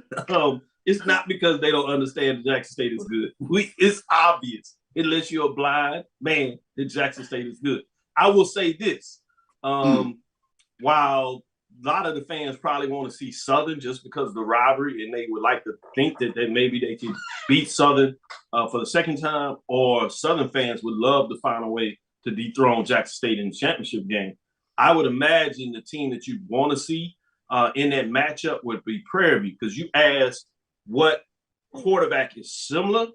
It's not because they don't understand that Jackson State is good. It's obvious, unless you're a blind man, that Jackson State is good. I will say this. While a lot of the fans probably want to see Southern just because of the rivalry, and they would like to think that maybe they can beat Southern for the second time, or Southern fans would love to find a way to dethrone Jackson State in the championship game, I would imagine the team that you'd want to see in that matchup would be Prairie View, because you asked what quarterback is similar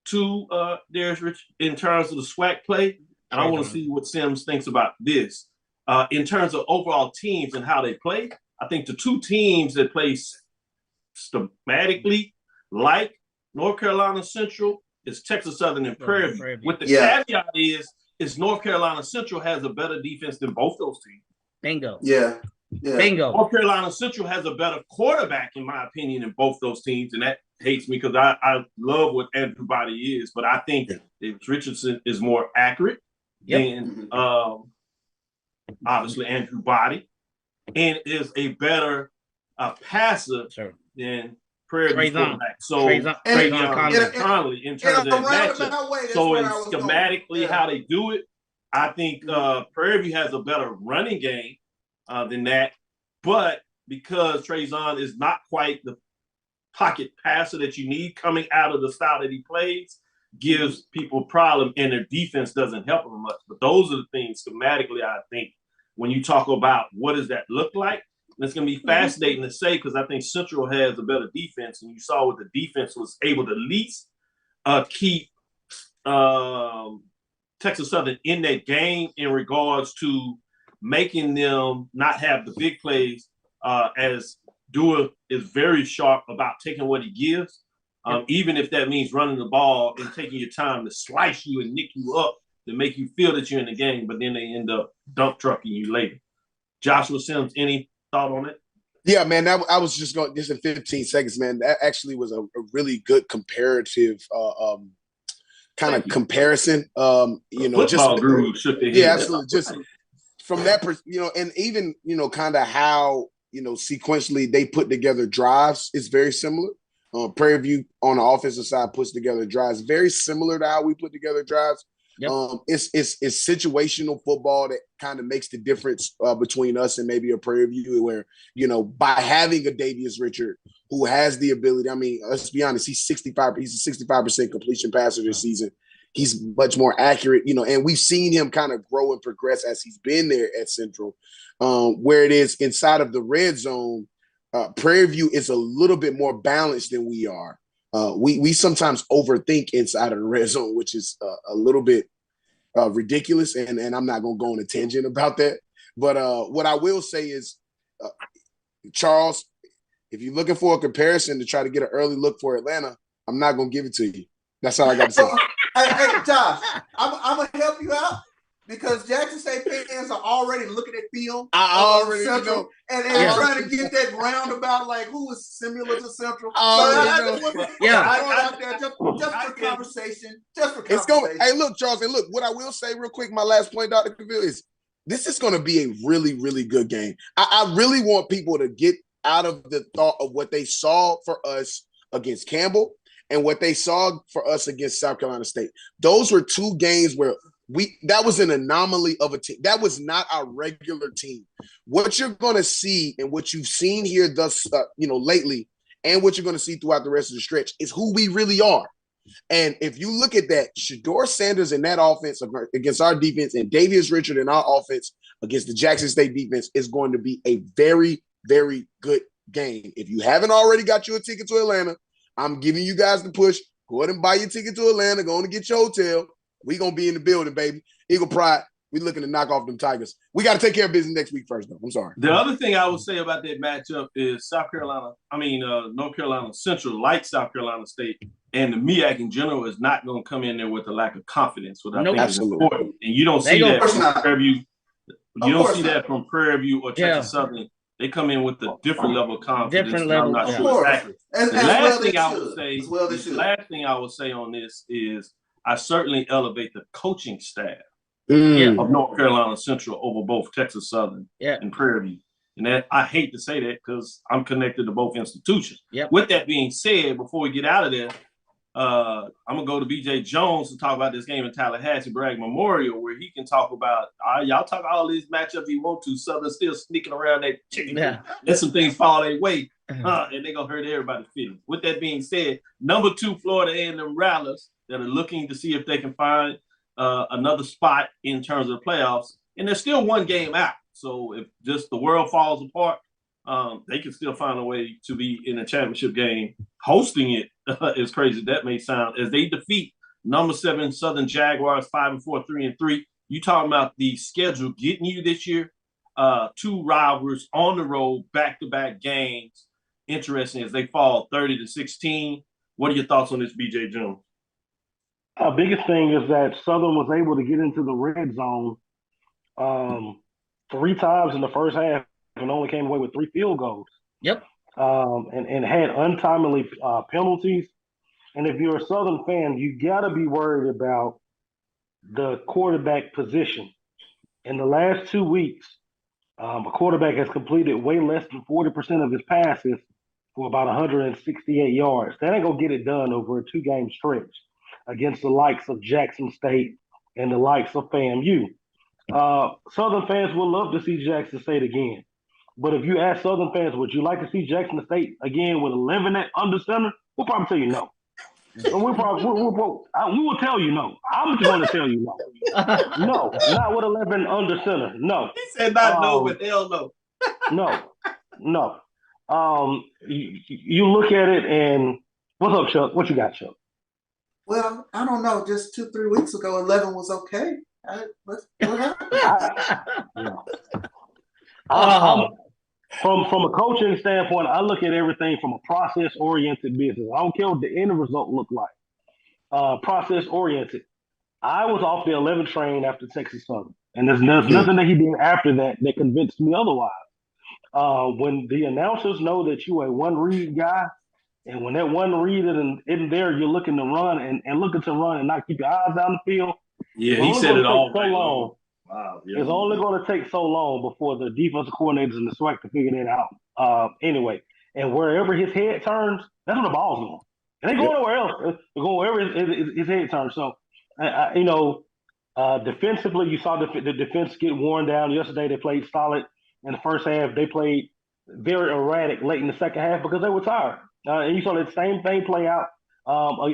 to Darius Rich in terms of the SWAC play, and I want to see what Sims thinks about this. In terms of overall teams and how they play, I think the two teams that play schematically like North Carolina Central is Texas Southern and Prairie View. With the caveat is North Carolina Central has a better defense than both those teams. Bingo. Yeah. Bingo. North Carolina Central has a better quarterback, in my opinion, than both those teams, and that hates me because I love what Andrew Body is, but I think that Richardson is more accurate than obviously Andrew Body, and is a better passer than Prairie View quarterback. So Conley in terms of that matchup. So in schematically how they do it, I think Prairie View has a better running game than that. But because Trezon is not quite the pocket passer that you need coming out of the style that he plays, gives people a problem, and their defense doesn't help them much. But those are the things schematically, I think, when you talk about what does that look like, and it's going to be fascinating to say, because I think Central has a better defense, and you saw what the defense was able to at least keep Texas Southern in that game in regards to making them not have the big plays, as Dewar is very sharp about taking what he gives, even if that means running the ball and taking your time to slice you and nick you up to make you feel that you're in the game, but then they end up dump trucking you later. Joshua Sims, any thought on it? Yeah, man, I was just going just in 15 seconds, man. That actually was a really good comparative kind of comparison. Football guru shook their head. Yeah, absolutely. Just from that, and even, kind of how, sequentially they put together drives is very similar. Prairie View on the offensive side puts together drives very similar to how we put together drives. Yep. It's situational football that kind of makes the difference between us and maybe a Prairie View, where, by having a Davius Richard who has the ability, I mean, let's be honest, he's a 65% completion passer this season. He's much more accurate, and we've seen him kind of grow and progress as he's been there at Central, where it is inside of the red zone. Prairie View is a little bit more balanced than we are. We sometimes overthink inside of the red zone, which is a little bit ridiculous, and I'm not going to go on a tangent about that. But what I will say is, Charles, if you're looking for a comparison to try to get an early look for Atlanta, I'm not going to give it to you. That's all I got to say. Hey, Josh, I'm going to help you out because Jackson State fans are already looking at film. I already Central, know. And trying to get that roundabout, like who is similar to Central. I just for conversation. Just for conversation. It's going. Hey, look, Charles, and look, what I will say real quick, my last point, Dr. Cavil, is this is going to be a really, really good game. I really want people to get out of the thought of what they saw for us against Campbell and what they saw for us against South Carolina State. Those were two games where that was an anomaly of a team. That was not our regular team. What you're going to see and what you've seen here lately, and what you're going to see throughout the rest of the stretch is who we really are. And if you look at that, Shedeur Sanders in that offense against our defense and Davius Richard in our offense against the Jackson State defense is going to be a very, very good game. If you haven't already got you a ticket to Atlanta, I'm giving you guys the push. Go ahead and buy your ticket to Atlanta. Go on and get your hotel. We're going to be in the building, baby. Eagle Pride, we're looking to knock off them Tigers. We got to take care of business next week first, though. I'm sorry. The other thing I would say about that matchup is North Carolina Central, like South Carolina State, and the MEAC in general is not going to come in there with a lack of confidence, which I think is important. And you don't see that from Prairie View. You don't see that from Prairie View or Texas Southern. They come in with a different level of confidence. I'm not sure exactly. The last thing I would say on this is I certainly elevate the coaching staff of North Carolina Central over both Texas Southern and Prairie View. And that, I hate to say that because I'm connected to both institutions. With that being said, before we get out of there, I'm going to go to BJ Jones to talk about this game in Tallahassee Bragg Memorial, where he can talk about, y'all talk all these matchups you want to, Southern still sneaking around that chicken. Let some things fall their way, and they're going to hurt everybody's feelings. With that being said, number 2 Florida A&M Rattlers that are looking to see if they can find another spot in terms of the playoffs. And there's still one game out. So if just the world falls apart, they can still find a way to be in a championship game. Hosting it, as crazy as that may sound, as they defeat number 7 Southern Jaguars 5-4, 3-3. You talking about the schedule getting you this year? 2 rivalries on the road, back-to-back games. Interesting as they fall 30-16. What are your thoughts on this, BJ Jones? Biggest thing is that Southern was able to get into the red zone 3 times in the first half and only came away with 3 field goals. And had untimely penalties. And if you're a Southern fan, you got to be worried about the quarterback position. In the last 2 weeks, a quarterback has completed way less than 40% of his passes for about 168 yards. That ain't going to get it done over a 2-game stretch against the likes of Jackson State and the likes of FAMU. Southern fans will love to see Jackson State again. But if you ask Southern fans, would you like to see Jackson State again with 11 at under center? We'll probably tell you no. We will tell you no. I'm just going to tell you no. No, not with 11 under center. No. He said not no, but hell no. No. You look at it and what's up, Chuck? What you got, Chuck? Well, I don't know. Just 2-3 weeks ago, 11 was okay. What happened? From a coaching standpoint, I look at everything from a process-oriented business. I don't care what the end result look like. Process-oriented. I was off the 11 train after Texas Southern, and there's nothing that he did after that convinced me otherwise. When the announcers know that you a one-read guy, and when that one read isn't there, you're looking to run and looking to run and not keep your eyes down the field. Yeah, he said it all so long. Wow. Yeah. It's only going to take so long before the defensive coordinators and the SWAC to figure that out. Anyway, and wherever his head turns, that's where the ball's going. It ain't going nowhere else. It's going wherever his head turns. So, defensively, you saw the defense get worn down. Yesterday, they played solid in the first half. They played very erratic late in the second half because they were tired. And you saw that same thing play out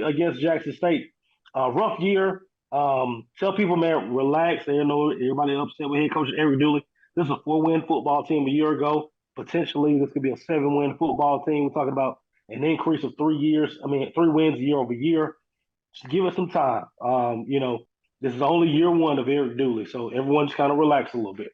against Jackson State. Rough year. Tell people, man, relax. They know everybody upset with head coach Eric Dooley. This is a 4-win football team a year ago. potentially this could be a 7-win football team. We're talking about an increase of 3 years. 3 wins year over year. Just give us some time. This is only year one of Eric Dooley, so everyone just kind of relax a little bit.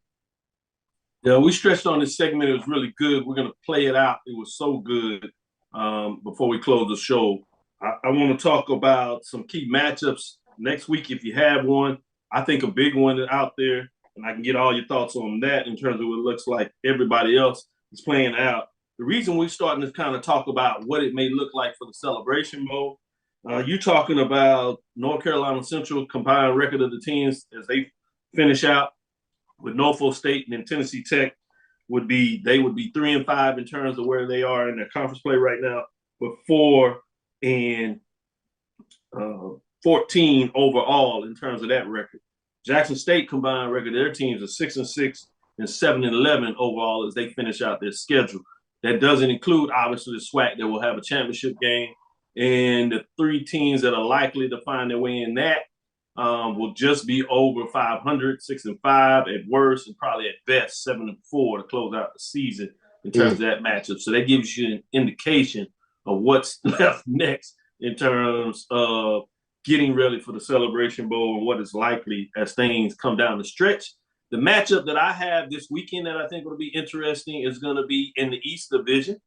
Yeah, we stretched on this segment. It was really good. We're going to play it out. It was so good. Before we close the show, I want to talk about some key matchups next week if you have one. I think a big one out there, and I can get all your thoughts on that in terms of what it looks like everybody else is playing out. The reason we're starting to kind of talk about what it may look like for the Celebration Bowl, you're talking about North Carolina Central combined record of the teams as they finish out with Norfolk State and then Tennessee Tech would be 3-5 in terms of where they are in their conference play right now, but 4-14 overall in terms of that record. Jackson State combined record, their teams are 6-6 and 7-11 overall as they finish out their schedule. That doesn't include obviously the SWAC that will have a championship game, and the 3 teams that are likely to find their way in that will just be over 500, 6-5 at worst, and probably at best 7-4 to close out the season in terms of that matchup. So that gives you an indication of what's left next in terms of getting ready for the Celebration Bowl and what is likely as things come down the stretch. The matchup that I have this weekend that I think will be interesting is going to be in the East Division,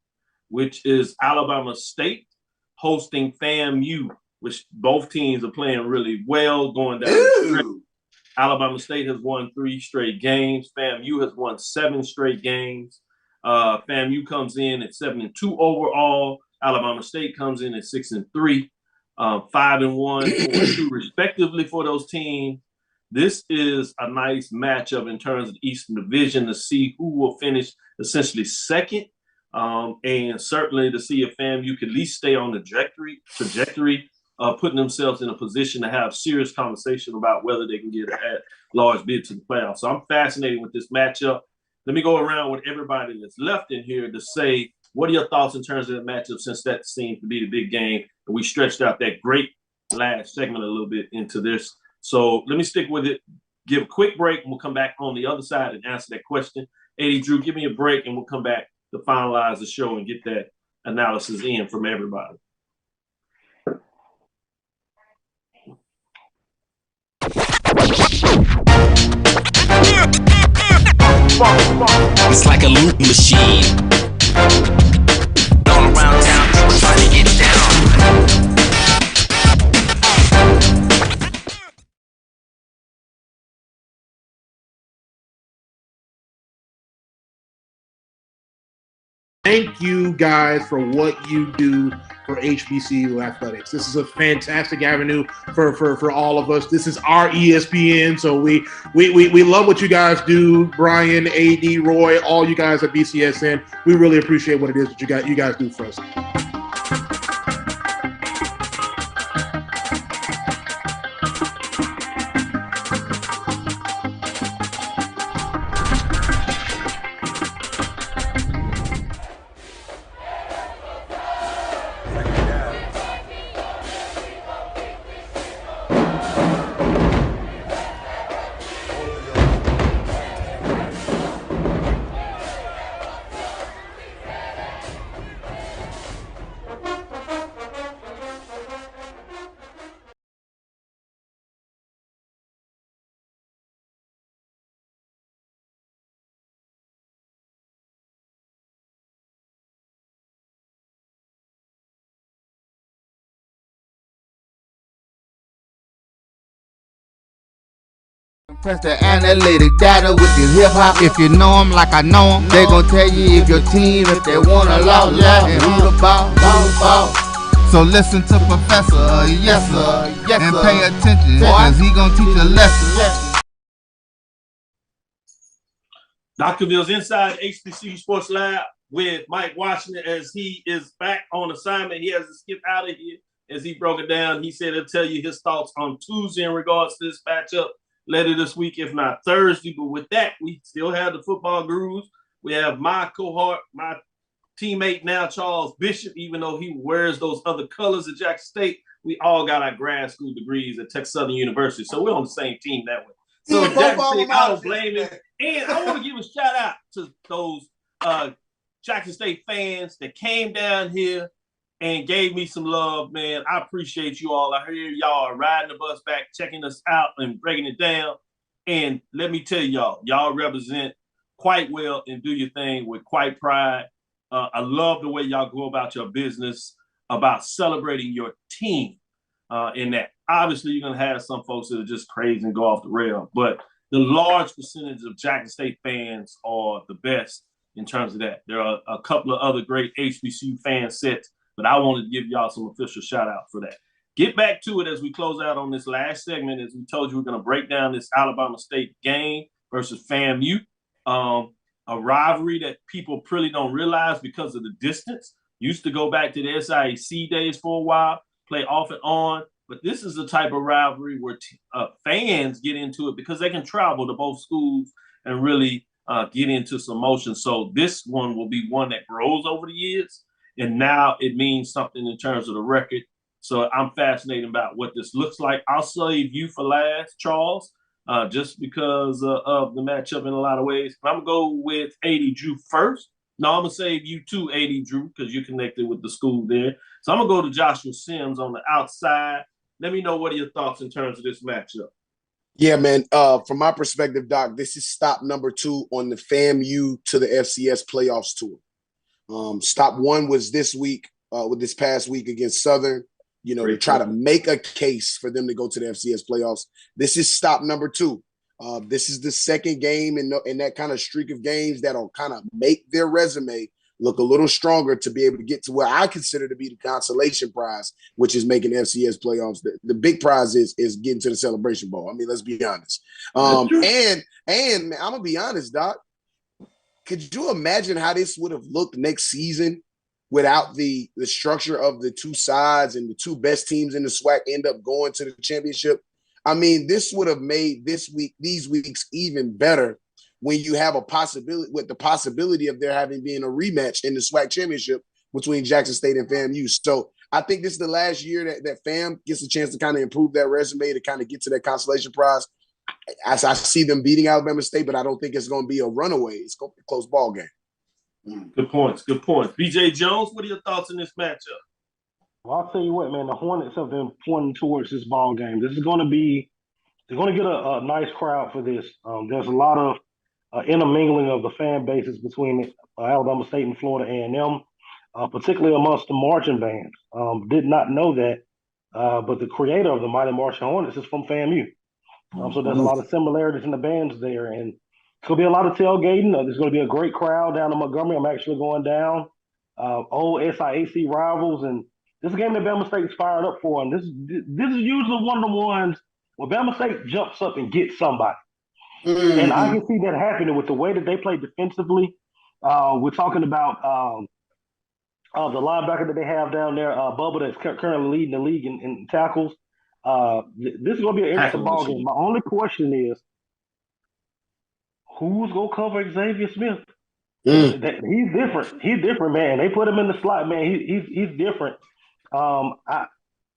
which is Alabama State hosting FAMU, which both teams are playing really well going down the stretch. Alabama State has won 3 straight games. FAMU has won 7 straight games. FAMU comes in at 7-2 overall. Alabama State comes in at 6-3, 5-1, 4-2 respectively for those teams. This is a nice matchup in terms of the Eastern Division to see who will finish essentially second, and certainly to see if FAMU can at least stay on the trajectory of putting themselves in a position to have serious conversation about whether they can get a large bid to the playoffs. So I'm fascinated with this matchup. Let me go around with everybody that's left in here to say, what are your thoughts in terms of the matchup, since that seems to be the big game? And we stretched out that great last segment a little bit into this. So let me stick with it, give a quick break, and we'll come back on the other side and answer that question. AD Drew, give me a break, and we'll come back to finalize the show and get that analysis in from everybody. It's like a loop machine. All around town, people trying to get down. Thank you guys for what you do for HBCU athletics. This is a fantastic avenue for all of us. This is our ESPN, so we love what you guys do. Brian, AD, Roy, all you guys at BCSN. We really appreciate what it is that you guys do for us. Press the analytic data with the hip hop. If you know them like I know them, they gon' tell you if your team, if they wanna loud, and who the ball. So listen to Professor, yes sir, and pay attention, cause he gon' teach a lesson. Dr. Ville's inside HBCU Sports Lab with Mike Washington as he is back on assignment. He has to skip out of here as he broke it down. He said he'll tell you his thoughts on Tuesday in regards to this matchup later this week, if not Thursday. But with that, we still have the football gurus. We have my cohort, my teammate now, Charles Bishop, even though he wears those other colors at Jackson State. We all got our grad school degrees at Texas Southern University, so we're on the same team that way. So Jackson State, I don't blame him. And I want to give a shout out to those Jackson State fans that came down here and gave me some love, man. I appreciate you all. I hear y'all are riding the bus back, checking us out and breaking it down. And let me tell y'all represent quite well and do your thing with quite pride. I love the way y'all go about your business, about celebrating your team in that. Obviously, you're going to have some folks that are just crazy and go off the rail, but the large percentage of Jackson State fans are the best in terms of that. There are a couple of other great HBCU fan sets, but I wanted to give y'all some official shout out for that. Get back to it as we close out on this last segment. As we told you, we're going to break down this Alabama State game versus FAMU, a rivalry that people really don't realize because of the distance. Used to go back to the SIAC days for a while, play off and on, but this is the type of rivalry where fans get into it because they can travel to both schools and really get into some motion. So this one will be one that grows over the years, and now it means something in terms of the record. So I'm fascinated about what this looks like. I'll save you for last, Charles, just because of the matchup in a lot of ways. I'm going to go with 80 Drew first. No, I'm going to save you too, 80 Drew, because you're connected with the school there. So I'm going to go to Joshua Sims on the outside. Let me know what are your thoughts in terms of this matchup. Yeah, man. From my perspective, Doc, this is stop number 2 on the FAMU to the FCS playoffs tour. Stop 1 was this week, with this past week against Southern. You know, to try to make a case for them to go to the FCS playoffs. This is stop number 2. This is the second game in that kind of streak of games that'll kind of make their resume look a little stronger to be able to get to where I consider to be the consolation prize, which is making FCS playoffs. The big prize is getting to the Celebration Bowl. I mean, let's be honest. And man, I'm gonna be honest, Doc. Could you imagine how this would have looked next season without the structure of the 2 sides and the 2 best teams in the SWAC end up going to the championship? I mean, this would have made these weeks even better when you have the possibility of there having been a rematch in the SWAC championship between Jackson State and FAMU. So I think this is the last year that FAM gets a chance to kind of improve that resume to kind of get to that consolation prize. As I see them beating Alabama State, but I don't think it's going to be a runaway. It's going to be a close ball game. Good points. BJ Jones, what are your thoughts in this matchup? Well, I'll tell you what, man, the Hornets have been pointing towards this ball game. This is going to be, they're going to get a nice crowd for this. There's a lot of intermingling of the fan bases between Alabama State and Florida A&M, particularly amongst the marching bands. Did not know that, but the creator of the Mighty Marching Hornets is from FAMU. So there's a lot of similarities in the bands there, and it's going to be a lot of tailgating. There's going to be a great crowd down in Montgomery. I'm actually going down. Old SIAC rivals, and this is a game that Bama State's fired up for. And this is usually one of the ones where Bama State jumps up and gets somebody. Mm-hmm. And I can see that happening with the way that they play defensively. We're talking about the linebacker that they have down there, Bubba, that's currently leading the league in tackles. This is going to be an interesting ball game. My only question is, who's going to cover Xavier Smith? He's different. He's different, man. They put him in the slot, man. He's different. I'm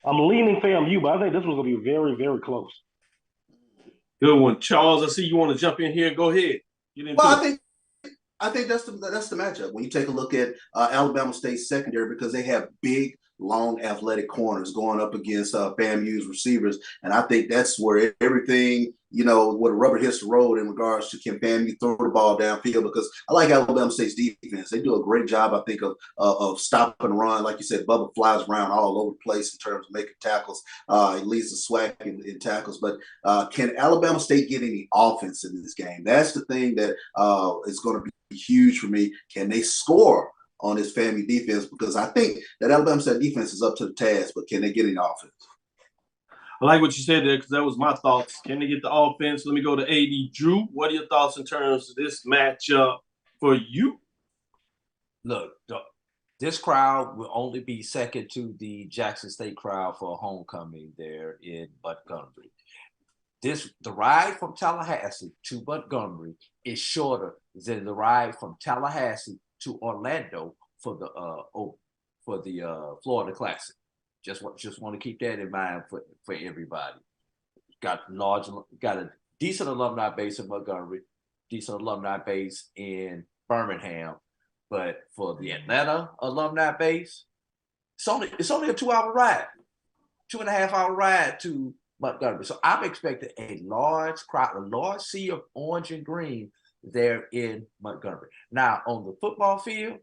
leaning FAMU, but I think this one's going to be very, very close. Good one. Charles, I see you want to jump in here. Go ahead. I think that's the matchup. When you take a look at Alabama State secondary, because they have big, long, athletic corners going up against FAMU's receivers, and I think that's where everything, where the rubber hits the road in regards to can FAMU throw the ball downfield. Because I like Alabama State's defense; they do a great job, I think, of stop and run. Like you said, Bubba flies around all over the place in terms of making tackles. He leads the SWAC in tackles. But can Alabama State get any offense in this game? That's the thing that is going to be huge for me. Can they score on this FAMU defense? Because I think that Alabama State defense is up to the task, but can they get any offense? I like what you said there, because that was my thoughts. Can they get the offense? Let me go to AD Drew. What are your thoughts in terms of this matchup for you? Look, this crowd will only be second to the Jackson State crowd for a homecoming there in Montgomery. The ride from Tallahassee to Montgomery is shorter than the ride from Tallahassee to Orlando for the Florida Classic. Just want to keep that in mind for everybody. Got a decent alumni base in Montgomery, decent alumni base in Birmingham, But for the Atlanta alumni base, it's only a 2-hour ride, 2.5-hour ride to Montgomery. So I'm expecting a large crowd, a large sea of orange and green there in Montgomery. Now, on the football field,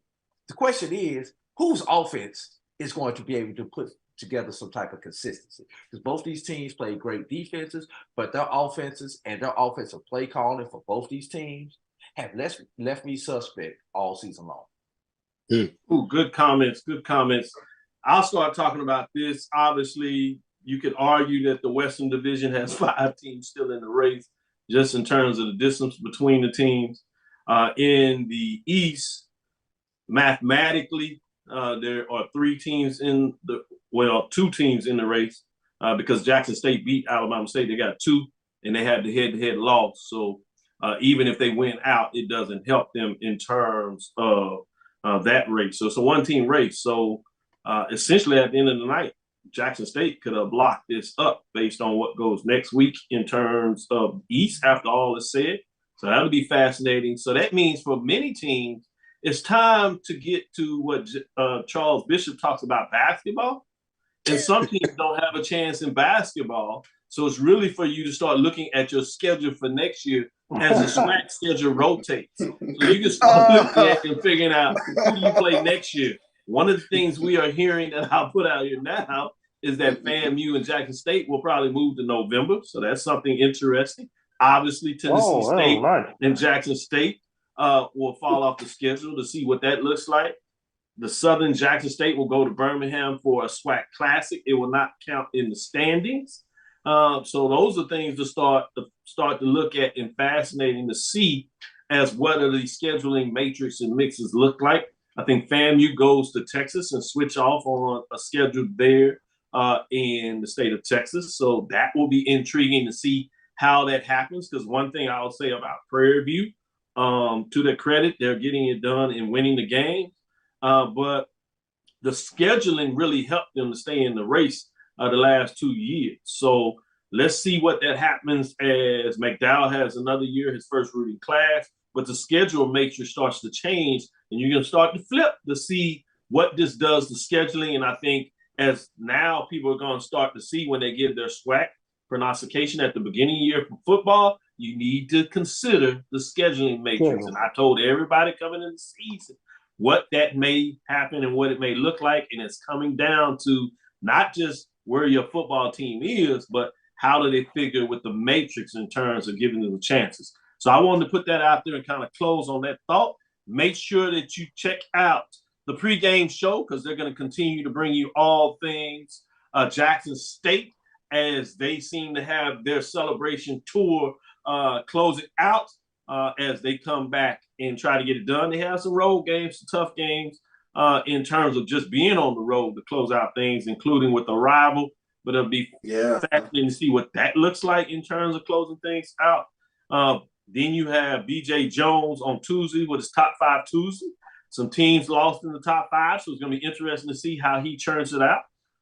the question is, whose offense is going to be able to put together some type of consistency? Because both these teams play great defenses, but their offenses and their offensive play calling for both these teams have left me suspect all season long. Ooh, good comments. Good comments. I'll start talking about this. Obviously, you could argue that the Western Division has 5 teams still in the race, just in terms of the distance between the teams. In the East, mathematically, there are 2 teams in the race because Jackson State beat Alabama State. They got 2, and they had the head-to-head loss. So even if they win out, it doesn't help them in terms of that race. So it's a 1-team race. So essentially, at the end of the night, Jackson State could have blocked this up based on what goes next week in terms of East after all is said. So that'll be fascinating. So that means for many teams, it's time to get to what Charles Bishop talks about, basketball. And some teams don't have a chance in basketball. So it's really for you to start looking at your schedule for next year as the SWAC schedule rotates. So you can start looking at and figuring out who do you play next year. One of the things we are hearing that I'll put out here now is that FAMU and Jackson State will probably move to November. So that's something interesting. Obviously, Tennessee State and Jackson State will fall off the schedule to see what that looks like. The Southern Jackson State will go to Birmingham for a SWAC Classic. It will not count in the standings. So those are things to start to look at and fascinating to see as what are the scheduling matrix and mixes look like. I think FAMU goes to Texas and switch off on a schedule there in the state of Texas. So that will be intriguing to see how that happens. Because one thing I'll say about Prairie View, to their credit, they're getting it done and winning the game. But the scheduling really helped them to stay in the race the last 2 years. So let's see what that happens as McDowell has another year, his first rooting class. But the schedule matrix starts to change, and you're going to start to flip to see what this does to scheduling. And I think as now people are going to start to see when they give their SWAC pronunciation at the beginning of the year for football, you need to consider the scheduling matrix. And I told everybody coming in the season what that may happen and what it may look like. And it's coming down to not just where your football team is, but how do they figure with the matrix in terms of giving them the chances. So I wanted to put that out there and kind of close on that thought. Make sure that you check out the pregame show because they're going to continue to bring you all things Jackson State as they seem to have their celebration tour close it out as they come back and try to get it done. They have some road games, some tough games in terms of just being on the road to close out things, including with a rival. But it'll be fascinating to see what that looks like in terms of closing things out. Then you have BJ Jones on Tuesday with his Top 5 Tuesday. Some teams lost in the top 5, so it's going to be interesting to see how he churns it out.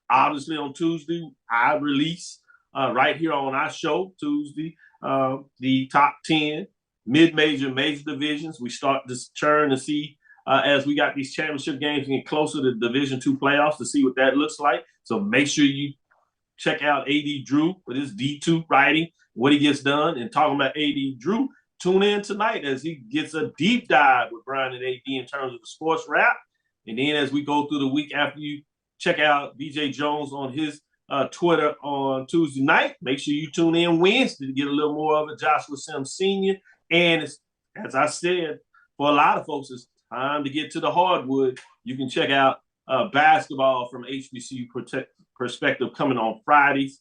Obviously, on Tuesday, I release right here on our show, Tuesday, the top 10 mid-major, major divisions. We start this churn to see as we got these championship games getting closer to Division II playoffs to see what that looks like. So make sure you check out A.D. Drew with his D2 writing, what he gets done. And talking about A.D. Drew, tune in tonight as he gets a deep dive with Brian and A.D. in terms of the sports wrap. And then as we go through the week after you check out BJ Jones on his Twitter on Tuesday night, make sure you tune in Wednesday to get a little more of it. Joshua Sims Sr. And it's, as I said, for a lot of folks, it's time to get to the hardwood. You can check out basketball from HBCU perspective coming on Fridays,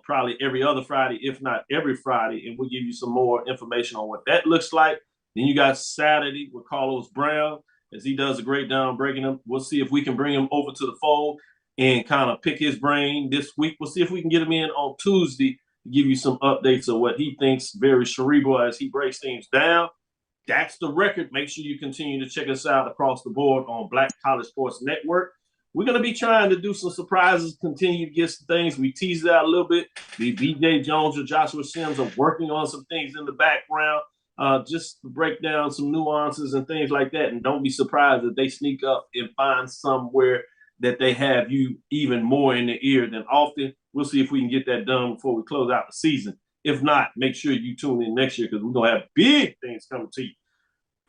probably every other Friday, if not every Friday, and we'll give you some more information on what that looks like. Then you got Saturday with Carlos Brown, as he does a great job breaking them. We'll see if we can bring him over to the fold and kind of pick his brain this week. We'll see if we can get him in on Tuesday to give you some updates of what he thinks, very cerebral as he breaks things down. That's the record. Make sure you continue to check us out across the board on Black College Sports Network. We're going to be trying to do some surprises, continue to get some things. We teased out a little bit. The BJ Jones or Joshua Sims are working on some things in the background. just to break down some nuances and things like that. And don't be surprised if they sneak up and find somewhere that they have you even more in the ear than often. We'll see if we can get that done before we close out the season. If not, make sure you tune in next year because we're going to have big things coming to you.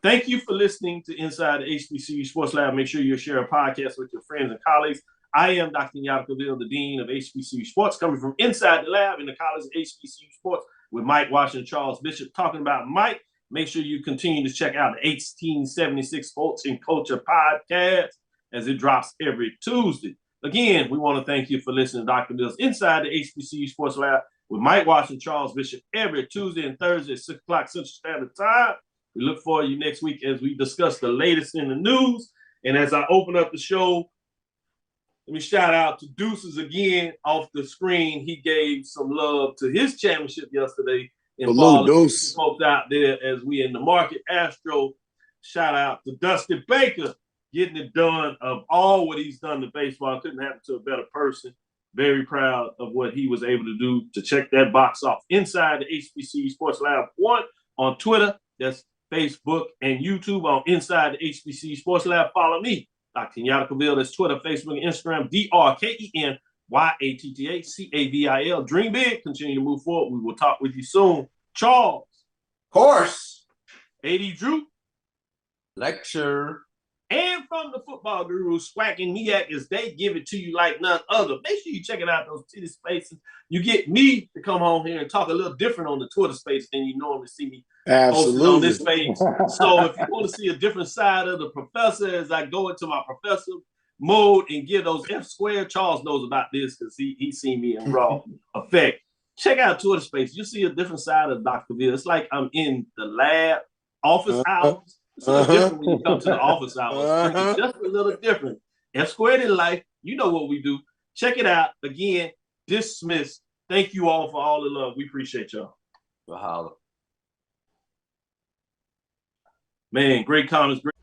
Thank you for listening to Inside the HBCU Sports Lab. Make sure you share a podcast with your friends and colleagues. I am Dr. Kenyatta, the Dean of HBCU Sports, coming from inside the lab in the College of HBCU Sports with Mike Washington, Charles Bishop, talking about Mike. Make sure you continue to check out the 1876 Sports and Culture podcast as it drops every Tuesday. Again, we want to thank you for listening to Dr. Mills Inside the HBCU Sports Lab with Mike Washington, Charles Bishop, every Tuesday and Thursday at 6 o'clock Central Standard Time. We look forward to you next week as we discuss the latest in the news. And as I open up the show, let me shout out to Deuces again off the screen. He gave some love to his championship yesterday. And folks out there as we in the market. Astro, shout out to Dusty Baker getting it done of all what he's done to baseball. Couldn't happen to a better person. Very proud of what he was able to do to check that box off. Inside the HBCU Sports Lab 1 on Twitter. That's Facebook and YouTube on Inside the HBCU Sports Lab. Follow me, Dr. Kenyatta Cavil. That's Twitter, Facebook, and Instagram. DrKenyattaCavil. Dream big. Continue to move forward. We will talk with you soon. Charles. Of course. AD Drew. Lecture. And from the football guru, Swack and Miak, as they give it to you like none other. Make sure you check it out, those Twitter spaces. You get me to come on here and talk a little different on the Twitter space than you normally see me posting on this page. So if you want to see a different side of the professor as I go into my professor mode and give those F squared, Charles knows about this because he's seen me in raw effect. Check out Twitter space. You see a different side of Dr. Ville. It's like I'm in the lab, office hours. It's a little different when you come to the office hours. It's just a little different. F squared in life, you know what we do. Check it out. Again, dismissed. Thank you all for all the love. We appreciate y'all. Man, great comments. Great.